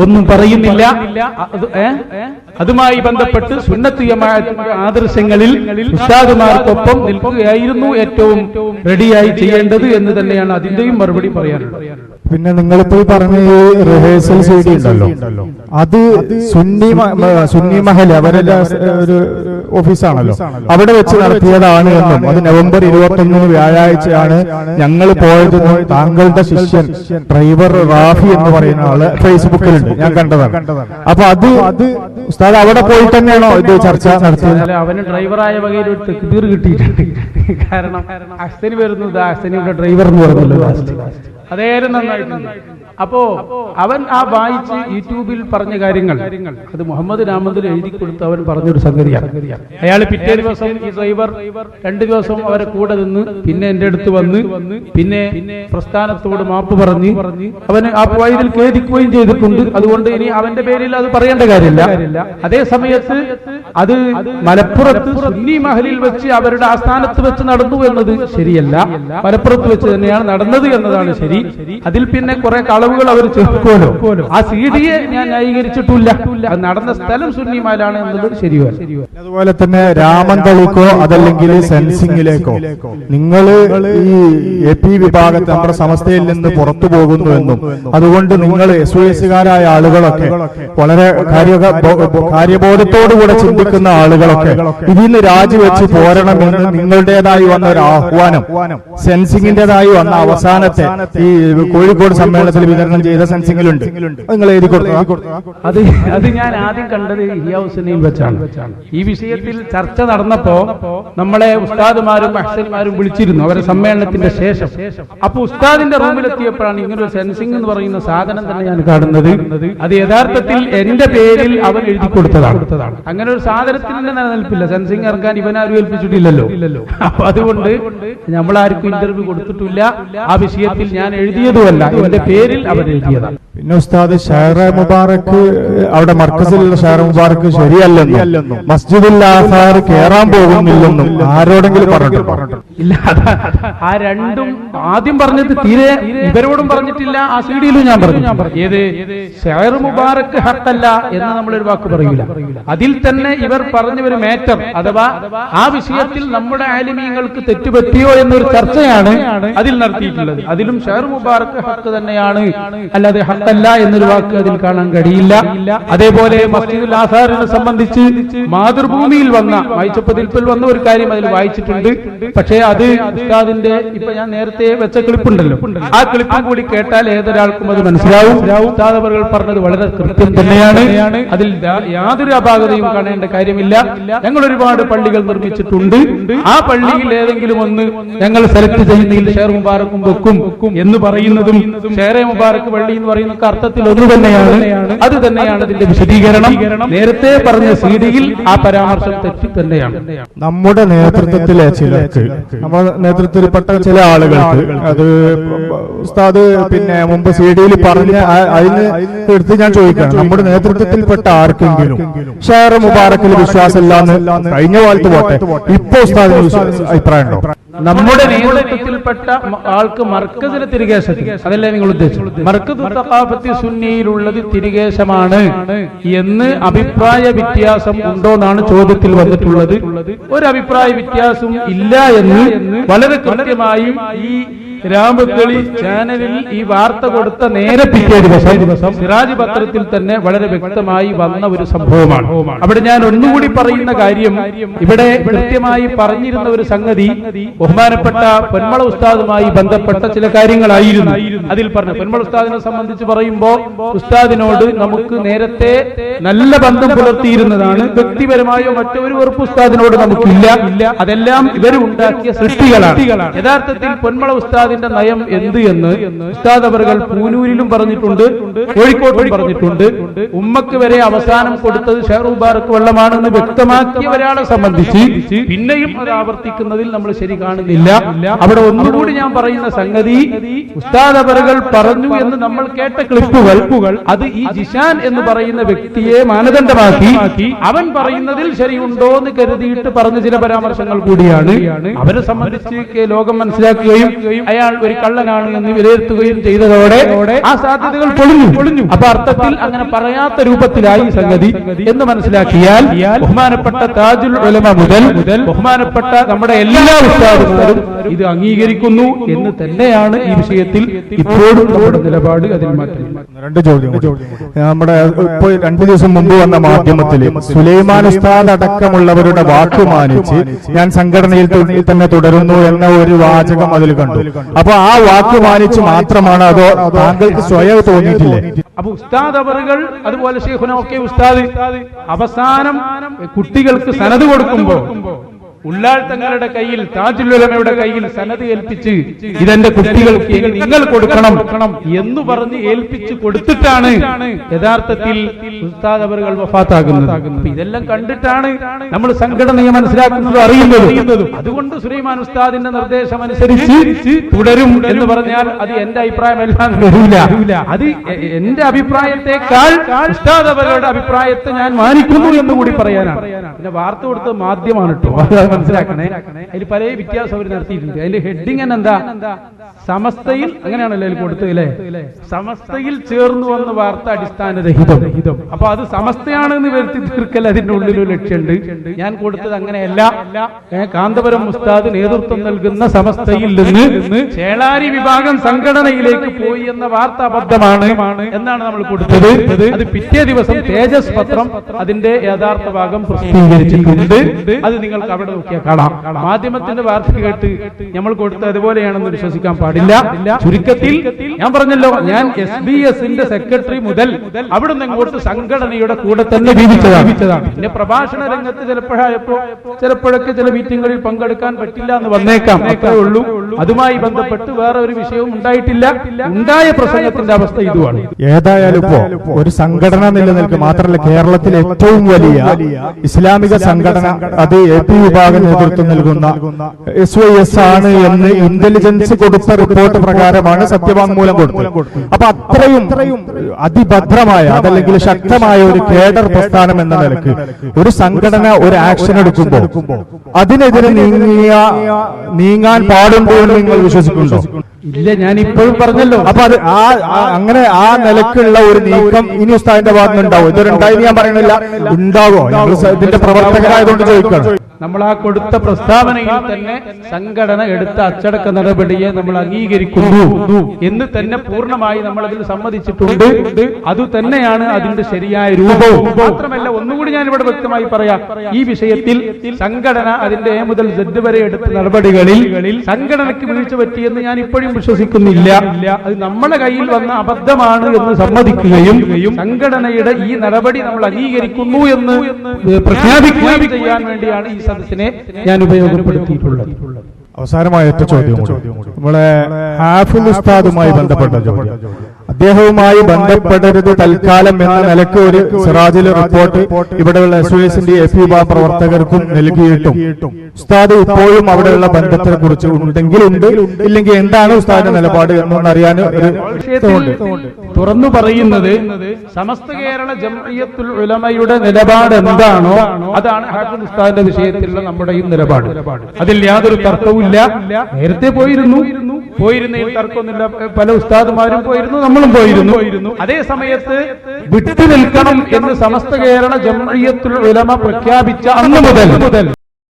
ഒന്നും പറയുന്നില്ല. അതുമായി ബന്ധപ്പെട്ട് സുന്നത്ത് ജമാഅത്തിന്റെ ആദർശങ്ങളിൽ ഉസ്താദുമാർക്കൊപ്പം നിൽക്കുകയായിരുന്നു ഏറ്റവും റെഡിയായി ചെയ്യേണ്ടത് എന്ന് തന്നെയാണ് അതിന്റെയും മറുപടി പറയാനുള്ളത്. പിന്നെ നിങ്ങളിപ്പോ പറഞ്ഞ ഈ റിഹേഴ്സൽ CD ഉണ്ടല്ലോ, അത് സുന്നി മഹൽ അവരുടെ ഒരു ഓഫീസാണല്ലോ, അവിടെ വെച്ച് നടത്തിയതാണ് എന്നും അത് നവംബർ 21 വ്യാഴാഴ്ചയാണ് ഞങ്ങൾ പോയതെന്നും താങ്കളുടെ ശിഷ്യൻ ഡ്രൈവർ റാഫി എന്ന് പറയുന്ന ആള് ഫേസ്ബുക്കിലുണ്ട്, ഞാൻ കണ്ടതാണ്. അപ്പൊ അത് ഉസ്താദ് അവിടെ പോയി തന്നെയാണോ ഇത് ചർച്ച നടത്തിയത്? അവന് ഡ്രൈവറായ വകയിൽ ഒരു തെക്കുതീർ കിട്ടിയിട്ടുണ്ട്. കാരണം അഹ്സനി വരുന്നത് അഹ്സനിയുടെ ഡ്രൈവർ എന്ന് പറഞ്ഞല്ലോ, അതേലും നന്നായിട്ടുണ്ട്. അപ്പോ അവൻ ആ വായിച്ച് യൂട്യൂബിൽ പറഞ്ഞ കാര്യങ്ങൾ അത് മുഹമ്മദ് രാമന്തിൽ എഴുതി കൊടുത്ത് അവൻ പറഞ്ഞൊരു സംഗതിയാണ്. അയാൾ പിറ്റേ ദിവസം ഈ ഡ്രൈവർ 2 ദിവസം അവരെ കൂടെ നിന്ന് പിന്നെ എന്റെ അടുത്ത് വന്ന് പിന്നെ പ്രസ്ഥാനത്തോട് മാപ്പ് പറഞ്ഞ് അവന് ആ പോയതിൽ ഖേദിക്കുകയും ചെയ്തിട്ടുണ്ട്. അതുകൊണ്ട് ഇനി അവന്റെ പേരിൽ അത് പറയേണ്ട കാര്യമില്ല. അതേ സമയത്ത് അത് മലപ്പുറത്ത് സുന്നി മഹലിൽ വെച്ച് അവരുടെ ആസ്ഥാനത്ത് വെച്ച് നടന്നു എന്നത് ശരിയല്ല. മലപ്പുറത്ത് വെച്ച് തന്നെയാണ് നടന്നത് എന്നതാണ് ശരി. അതിൽ പിന്നെ കുറെ കളവ് അളവുകൾ അവർ ചേർക്കുമല്ലോ. ആ CD ഞാൻ ന്യായീകരിച്ചിട്ടില്ല. അത് നടന്ന സ്ഥലം സുന്നിമാലാണ് എന്നുള്ളത് ശരിയല്ല. അതുപോലെ തന്നെ രാമന്തളിക്കോ അതല്ലെങ്കിൽ സെൻസിംഗിലേക്കോ നിങ്ങൾ ഈ AP വിഭാഗത്തെ നമ്മുടെ സമസ്തയിൽ നിന്ന് പുറത്തു പോകുന്നുവെന്നും അതുകൊണ്ട് നിങ്ങൾ SOSകാരായ ആളുകളൊക്കെ വളരെ കാര്യബോധത്തോടുകൂടെ ചിന്തിക്കുന്ന ആളുകളൊക്കെ ഇതിന്ന് രാജിവെച്ച് പോരണമെന്ന് നിങ്ങളുടേതായി വന്ന ഒരു ആഹ്വാനം സെൻസിംഗിന്റേതായി വന്ന അവസാനത്തെ ഈ കോഴിക്കോട് സമ്മേളനത്തിൽ വിതരണം ചെയ്ത സെൻസിംഗിലുണ്ട്. നിങ്ങൾ എഴുതി കൊടുത്തു. അത് ഞാൻ ആദ്യം കണ്ടത് ഇഹ്യാ ഹുസ്സനിൽ വെച്ചാണ്. ഈ വിഷയത്തിൽ ചർച്ച നടന്നപ്പോ നമ്മളെ ഉസ്താദുമാരും അഹ്സന്മാരും വിളിച്ചിരുന്നു അവരെ സമ്മേളനത്തിന്റെ ശേഷം. അപ്പൊ ഉസ്താദിന്റെ റൂമിലെത്തിയപ്പോഴാണ് ഇങ്ങനൊരു സെൻസിംഗ് എന്ന് പറയുന്ന സാധനം തന്നെ ഞാൻ കാണുന്നത്. അത് യഥാർത്ഥത്തിൽ എന്റെ പേരിൽ അവൻ എഴുതി കൊടുത്തതാണ്. അങ്ങനെ ഒരു സാധനത്തിന് തന്നെ നിലനിൽപ്പില്ല. സെൻസിംഗ് ഇറക്കാൻ ഇവനാരും ഏൽപ്പിച്ചിട്ടില്ലല്ലോ. അപ്പൊ അതുകൊണ്ട് നമ്മളാർക്കും ഇന്റർവ്യൂ കൊടുത്തിട്ടില്ല. ആ വിഷയത്തിൽ ഞാൻ എഴുതിയതുമല്ല, എന്റെ പേരിൽ അവർ എഴുതിയതാണ്. പിന്നെ ഉസ്താദ് ഷഹറ മുബാറക്ക് അവിടെ മർക്കസിലുള്ള ഷഹറ മുബാറക്ക് ശരിയല്ലെന്നും മസ്ജിദുൽ ആസാർ കേറാൻ പോകുന്നില്ലെന്നും ആരോടെങ്കിലും പറഞ്ഞിട്ടുണ്ടോ? ഇല്ല, ആ രണ്ടും ആദ്യം പറഞ്ഞത് തീരെ ഇവരോടും പറഞ്ഞിട്ടില്ല. ആ CD-യിലും ഞാൻ പറഞ്ഞു. ഏത് ഷഹർ മുബാറക്ക് ഹക്കല്ല എന്ന് നമ്മളൊരു വാക്ക് പറയൂല. അതിൽ തന്നെ ഇവർ പറഞ്ഞ ഒരു മാറ്റർ അഥവാ ആ വിഷയത്തിൽ നമ്മുടെ ആലിമീങ്ങൾക്ക് തെറ്റുപറ്റിയോ എന്നൊരു ചർച്ചയാണ് അതിൽ നടത്തിയിട്ടുള്ളത്. അതിലും ഷഹർ മുബാറക്ക് ഹക്ക് തന്നെയാണ്, അല്ലാതെ ഹക്കല്ല എന്നൊരു വാക്ക് അതിൽ കാണാൻ കഴിയില്ല. അതേപോലെ മസ്ജിദുൽ ആസാറിനെ സംബന്ധിച്ച് മാതൃഭൂമിയിൽ വന്ന വായിച്ചപ്പതിൽപ്പിൽ വന്ന ഒരു കാര്യം അതിൽ വായിച്ചിട്ടുണ്ട്. പക്ഷേ അത് ഉസ്താദിന്റെ ഇപ്പൊ ഞാൻ നേരത്തെ വെച്ച ക്ലിപ്പുണ്ടല്ലോ, ആ ക്ലിപ്പും കൂടി കേട്ടാൽ ഏതൊരാൾക്കും അത് മനസ്സിലാവും. ഉസ്താദ് അവർ പറഞ്ഞത് വളരെ കൃത്യം തന്നെയാണ്. അതിൽ യാതൊരു അപാകതയും കാണേണ്ട കാര്യമില്ല. ഞങ്ങൾ ഒരുപാട് പള്ളികൾ നിർമ്മിച്ചിട്ടുണ്ട്. ആ പള്ളിയിൽ ഏതെങ്കിലും ഒന്ന് ഞങ്ങൾ സെലക്ട് ചെയ്യുന്നതിൽ ഷെയർ മുബാറക്കും വെക്കും എന്ന് പറയുന്നതും ഷെയറെ മുബാറക്ക് പള്ളി എന്ന് പറയുന്ന അർത്ഥത്തിൽ ഒന്ന് തന്നെയാണ്. അത് തന്നെയാണ് ഇതിന്റെ വിശദീകരണം. നേരത്തെ പറഞ്ഞ CD-യിൽ ആ പരാമർശം തെറ്റി തന്നെയാണ്. നമ്മുടെ നേതൃത്വത്തിലെ ചിലർക്ക്, നമ്മുടെ നേതൃത്വത്തിൽപ്പെട്ട ചില ആളുകൾക്ക് അത് ഉസ്താദ് പിന്നെ മുമ്പ് CD-യിൽ പറഞ്ഞ അതിന് എടുത്ത് ഞാൻ ചോദിക്കണം, നമ്മുടെ നേതൃത്വത്തിൽപ്പെട്ട ആർക്കെങ്കിലും ഷെയർ മുബാറക്കിൽ വിശ്വാസമില്ലാന്ന് കഴിഞ്ഞ കാലത്ത് പോട്ടെ, ഇപ്പൊ ഉസ്താദിന് അഭിപ്രായം ഉണ്ടോ? നമ്മുടെ നേതൃത്വത്തിൽപ്പെട്ട ആൾക്ക് മർക്കസിന് തിരികേശം, അതല്ലേ നിങ്ങൾ ഉദ്ദേശിച്ചത്? മർക്കസ് തഖാഫത്തി സുന്നിയിലുള്ളത് തിരികേശമാണ് എന്ന് അഭിപ്രായ വ്യത്യാസം ഉണ്ടോന്നാണ് ചോദ്യത്തിൽ വന്നിട്ടുള്ളത്. ഒരു അഭിപ്രായ വ്യത്യാസം ഇല്ല എന്ന് വളരെ കൃത്യമായി ഈ രാമത്തളി ചാനലിൽ ഈ വാർത്ത കൊടുത്ത നേരെ പിറ്റേ ദിവസം സിറാജ് പത്രത്തിൽ തന്നെ വളരെ വ്യക്തമായി വന്ന ഒരു സംഭവമാണ്. അവിടെ ഞാൻ ഒന്നുകൂടി പറയുന്ന കാര്യം, ഇവിടെ കൃത്യമായി പറഞ്ഞിരുന്ന ഒരു സംഗതി ബഹുമാനപ്പെട്ട പൊന്മള ഉസ്താദുമായി ബന്ധപ്പെട്ട ചില കാര്യങ്ങളായിരുന്നു. അതിൽ പറഞ്ഞു പൊന്മള ഉസ്താദിനെ സംബന്ധിച്ച് പറയുമ്പോ ഉസ്താദിനോട് നമുക്ക് നേരത്തെ നല്ല ബന്ധം പുലർത്തിയിരുന്നതാണ്. വ്യക്തിപരമായോ മറ്റൊരു വെറുപ്പ് ഉസ്താദിനോട് നമുക്കില്ല. അതെല്ലാം ഇവർ ഉണ്ടാക്കിയ സൃഷ്ടികളാണ്. യഥാർത്ഥത്തിൽ പൊന്മള ഉസ്താദ് ഉസ്താദിന്റെ നയം എന്ത് എന്ന് ഉസ്താദ് അവർകൾ പൂനൂരിലും പറഞ്ഞിട്ടുണ്ട്, കോഴിക്കോട്ടും പറഞ്ഞിട്ടുണ്ട്. ഉമ്മക്ക് വരെ അവസാനം കൊടുത്തത് ഷെയർ മുബാറക്ക് വെള്ളമാണെന്ന് വ്യക്തമാക്കിയ ഒരാളെ സംബന്ധിച്ച് പിന്നെയും അത് ആവർത്തിക്കുന്നതിൽ നമ്മൾ ശരി കാണുന്നില്ല. അവിടെ ഒന്നുകൂടി ഞാൻ പറയുന്ന സംഗതി, ഉസ്താദ് അവർകൾ പറഞ്ഞു എന്ന് നമ്മൾ കേട്ട ക്ലിപ്പുകൾ അത് ഈ ജിഷാൻ എന്ന് പറയുന്ന വ്യക്തിയെ മാനദണ്ഡമാക്കി അവൻ പറയുന്നതിൽ ശരിയുണ്ടോ എന്ന് കരുതിയിട്ട് പറഞ്ഞ ചില പരാമർശങ്ങൾ കൂടിയാണ്. അവരെ സംബന്ധിച്ച് ലോകം മനസ്സിലാക്കുകയും അയാൾ ഒരു കള്ളനാണ് എന്ന് വിലയിരുത്തുകയും ചെയ്തതോടെ ആ സാധ്യതകൾ പൊളിഞ്ഞു. അപ്പൊ അർത്ഥത്തിൽ അങ്ങനെ പറയാത്ത രൂപത്തിലായി സംഗതി എന്ന് മനസ്സിലാക്കിയാൽ ബഹുമാനപ്പെട്ട താജുൽ ഉലമ മുതൽ ബഹുമാനപ്പെട്ട നമ്മുടെ എല്ലാ ഉസ്താദുമാരും ഇത് അംഗീകരിക്കുന്നു എന്ന് തന്നെയാണ് ഈ വിഷയത്തിൽ ഇപ്പോഴും നമ്മുടെ നിലപാട്. അതിൽ മാറ്റമില്ല. രണ്ട് ചോദ്യം. നമ്മുടെ ഇപ്പോൾ 2 ദിവസം മുമ്പ് വന്ന മാധ്യമത്തിൽ സുലൈമാൻ ഉസ്താദ് അടക്കമുള്ളവരുടെ വാക്ക് മാനിച്ച് ഞാൻ സംഘടനയിൽ തന്നെ തുടരുന്നു എന്ന ഒരു വാചകം അതിൽ കണ്ടു. അപ്പൊ ആ വാക്ക് മാനിച്ച് മാത്രമാണ് അതോ താങ്കൾക്ക് സ്വയം തോന്നിയിട്ടില്ലേ? അപ്പൊ ഉസ്താദ് അവറുകൾ അതുപോലെ ശൈഖുന ഒക്കെ ഉസ്താദ് അവസാനം കുട്ടികൾക്ക് സനത് കൊടുക്കുമ്പോ ഉള്ളാൾ തങ്ങളുടെ കയ്യിൽ താജുൽ ഉലമയുടെ കയ്യിൽ സനത് ഏൽപ്പിച്ച് ഇതെന്റെ കുട്ടികൾക്ക് നിങ്ങൾ കൊടുക്കണം എന്ന് പറഞ്ഞ് ഏൽപ്പിച്ച് കൊടുത്തിട്ടാണ് യഥാർത്ഥത്തിൽ ഉസ്താദ് അവറുകൾ വഫാത്താകുന്നത്. ഇതെല്ലാം കണ്ടിട്ടാണ് നമ്മൾ സംഘടനയെ മനസ്സിലാക്കുന്നതും അറിയുന്നതും. അതുകൊണ്ട് സുലൈമാൻ ഉസ്താദിന്റെ നിർദ്ദേശം അനുസരിച്ച് തുടരും എന്ന് പറഞ്ഞാൽ അത് എന്റെ അഭിപ്രായമല്ല, വരില്ല. അത് എന്റെ അഭിപ്രായത്തെക്കാൾ ഉസ്താദ് അവരുടെ അഭിപ്രായത്തെ ഞാൻ മാനിക്കുന്നു എന്ന് കൂടി പറയാനാണ്. പിന്നെ വാർത്ത കൊടുത്ത മാധ്യമമാണ് കേട്ടോ. മനസ്സിലാക്കണേ. അതിൽ പല വ്യത്യാസം അവർ നടത്തിയിട്ടുണ്ട്. അതിന്റെ ഹെഡിങ് എന്താ? സമസ്തയിൽ, അങ്ങനെയാണല്ലോ അതിൽ കൊടുത്തത് അല്ലേ? സമസ്തയിൽ ചേർന്നു വന്ന വാർത്ത അടിസ്ഥാനരഹിതം. അപ്പൊ അത് സമസ്തയാണെന്ന് വരുത്തി തീർക്കൽ അതിന്റെ ഉള്ളിലൊരു ലക്ഷ്യമുണ്ട്. ഞാൻ കൊടുത്തത് അങ്ങനെയല്ല. കാന്തപുരം ഉസ്താദ് നേതൃത്വം നൽകുന്ന സമസ്തയിൽ നിന്ന് ചേളാരി വിഭാഗം സംഘടനയിലേക്ക് പോയി എന്ന വാർത്ത അബദ്ധമാണ് എന്നാണ് നമ്മൾ കൊടുത്തത്. അത് പിറ്റേ ദിവസം തേജസ് പത്രം അതിന്റെ യഥാർത്ഥ ഭാഗം പ്രസിദ്ധീകരിച്ചിട്ടുണ്ട്. അത് നിങ്ങൾക്ക് അവിടെ നോക്കിയാൽ കാണാം. മാധ്യമത്തിന്റെ വാർത്ത കേട്ട് നമ്മൾ കൊടുത്ത അതുപോലെയാണെന്ന് വിശ്വസിക്കാൻ പാടില്ല. ചുരുക്കത്തിൽ ഞാൻ പറഞ്ഞല്ലോ, ഞാൻ SBS സെക്രട്ടറി മുതൽ അവിടെ നിന്ന് അങ്ങോട്ട് സംഘടനയുടെ കൂടെ തന്നെ ജീവിച്ചതാണ്. പിന്നെ പ്രഭാഷണ രംഗത്ത് ചിലപ്പോഴൊക്കെ ചില മീറ്റിങ്ങുകളിൽ പങ്കെടുക്കാൻ പറ്റില്ല എന്ന് വന്നേക്കാം, അത്രേ ഉള്ളൂ. അതുമായി ബന്ധപ്പെട്ട് വേറെ ഒരു വിഷയവും ഉണ്ടായിട്ടില്ല. ഉണ്ടായ പ്രസംഗത്തിന്റെ അവസ്ഥ ഇതുമാണ്. ഏതായാലും ഇപ്പോ ഒരു സംഘടന നിലനിൽക്കും. മാത്രമല്ല, കേരളത്തിലെ ഏറ്റവും വലിയ ഇസ്ലാമിക സംഘടന അത് AP വിഭാഗം നേതൃത്വം നൽകുന്ന SYS ആണ് എന്ന് ഇന്റലിജൻസ് കൊടുത്ത റിപ്പോർട്ട് പ്രകാരമാണ് സത്യവാങ്മൂലം കൊടുത്തത്. അപ്പൊ അത്രയും അതിഭദ്രമായ അതല്ലെങ്കിൽ ശക്തമായ ഒരു കേഡർ പ്രസ്ഥാനം എന്ന നിലക്ക് ഒരു സംഘടന ഒരു ആക്ഷൻ എടുക്കുമ്പോൾ അതിനെതിരെ നീങ്ങാൻ പാടുണ്ടോ എന്ന് നിങ്ങൾ വിശ്വസിക്കുന്നുണ്ടോ? ഇല്ല, ഞാൻ ഇപ്പോഴും പറഞ്ഞല്ലോ. അപ്പൊ അത് അങ്ങനെ ആ നിലക്കുള്ള ഒരു നീക്കം ഇനി ഉസ്താദിന്റെ ഭാഗത്ത് ഉണ്ടാവും. ഇതൊരുണ്ടായി ഞാൻ പറയണില്ല, ഉണ്ടാവോ? ഇതിന്റെ പ്രവർത്തകരായതുകൊണ്ട് ചോദിക്കണം. നമ്മൾ ആ കൊടുത്ത പ്രസ്താവനയിൽ തന്നെ സംഘടന എടുത്ത അച്ചടക്ക നടപടിയെ നമ്മൾ അംഗീകരിക്കുന്നു എന്ന് തന്നെ പൂർണ്ണമായി നമ്മൾ അതിൽ സമ്മതിച്ചിട്ടുണ്ട്. അത് തന്നെയാണ് അതിന്റെ ശരിയായ രൂപവും. മാത്രമല്ല, ഒന്നുകൂടി ഞാൻ ഇവിടെ വ്യക്തമായി പറയാം, ഈ വിഷയത്തിൽ സംഘടന അതിന്റെ A മുതൽ Z വരെ എടുത്ത നടപടികളിൽ സംഘടനയ്ക്ക് വീഴ്ച പറ്റിയെന്ന് ഞാൻ ഇപ്പോഴും വിശ്വസിക്കുന്നില്ല. അത് നമ്മുടെ കയ്യിൽ വന്ന അബദ്ധമാണ് എന്ന് സമ്മതിക്കുകയും സംഘടനയുടെ ഈ നടപടി നമ്മൾ അംഗീകരിക്കുന്നു എന്ന് പ്രഖ്യാപിക്കുകയും ചെയ്യാൻ വേണ്ടിയാണ് ഈ സദസ്സിനെ ഞാൻ ഉപയോഗപ്പെടുത്തിയിട്ടുള്ളത്. അവസാനമായ ഒറ്റ ചോദ്യം, നമ്മളെ ഹാഫിദ് ഉസ്താദുമായി ബന്ധപ്പെട്ട ചോദ്യം. അദ്ദേഹവുമായി ബന്ധപ്പെടരുത് തൽക്കാലം എന്ന നിലക്ക് ഒരു സിറാജിലെ റിപ്പോർട്ട് ഇവിടെയുള്ള SYSന്റെ AP പ്രവർത്തകർക്കും നൽകിയിട്ടും ഉസ്താദ് ഇപ്പോഴും അവിടെയുള്ള ബന്ധത്തെ കുറിച്ച് ഉണ്ടെങ്കിൽ ഉണ്ട്, ഇല്ലെങ്കിൽ എന്താണ് ഉസ്താദിന്റെ നിലപാട് എന്നറിയാൻ തുറന്നു പറയുന്നത് സമസ്ത കേരള ജംഇയ്യത്തുൽ ഉലമയുടെ നിലപാട് എന്താണോ അതാണ് ഹാഫിദ് ഉസ്താദിന്റെ വിഷയത്തിലുള്ള നമ്മുടെയും നിലപാട്. അതിൽ യാതൊരു തർക്കവും ഇല്ല. നേരത്തെ പോയിരുന്നതിൽ തർക്കമൊന്നുമില്ല. പല ഉസ്താദുമാരും പോയിരുന്നു, നമ്മളും പോയിരുന്നു. അതേ സമയത്ത് വിട്ടുനിൽക്കണം എന്ന് സമസ്ത കേരള ജംഇയ്യത്തുൽ ഉലമ പ്രഖ്യാപിച്ച അന്ന് മുതൽ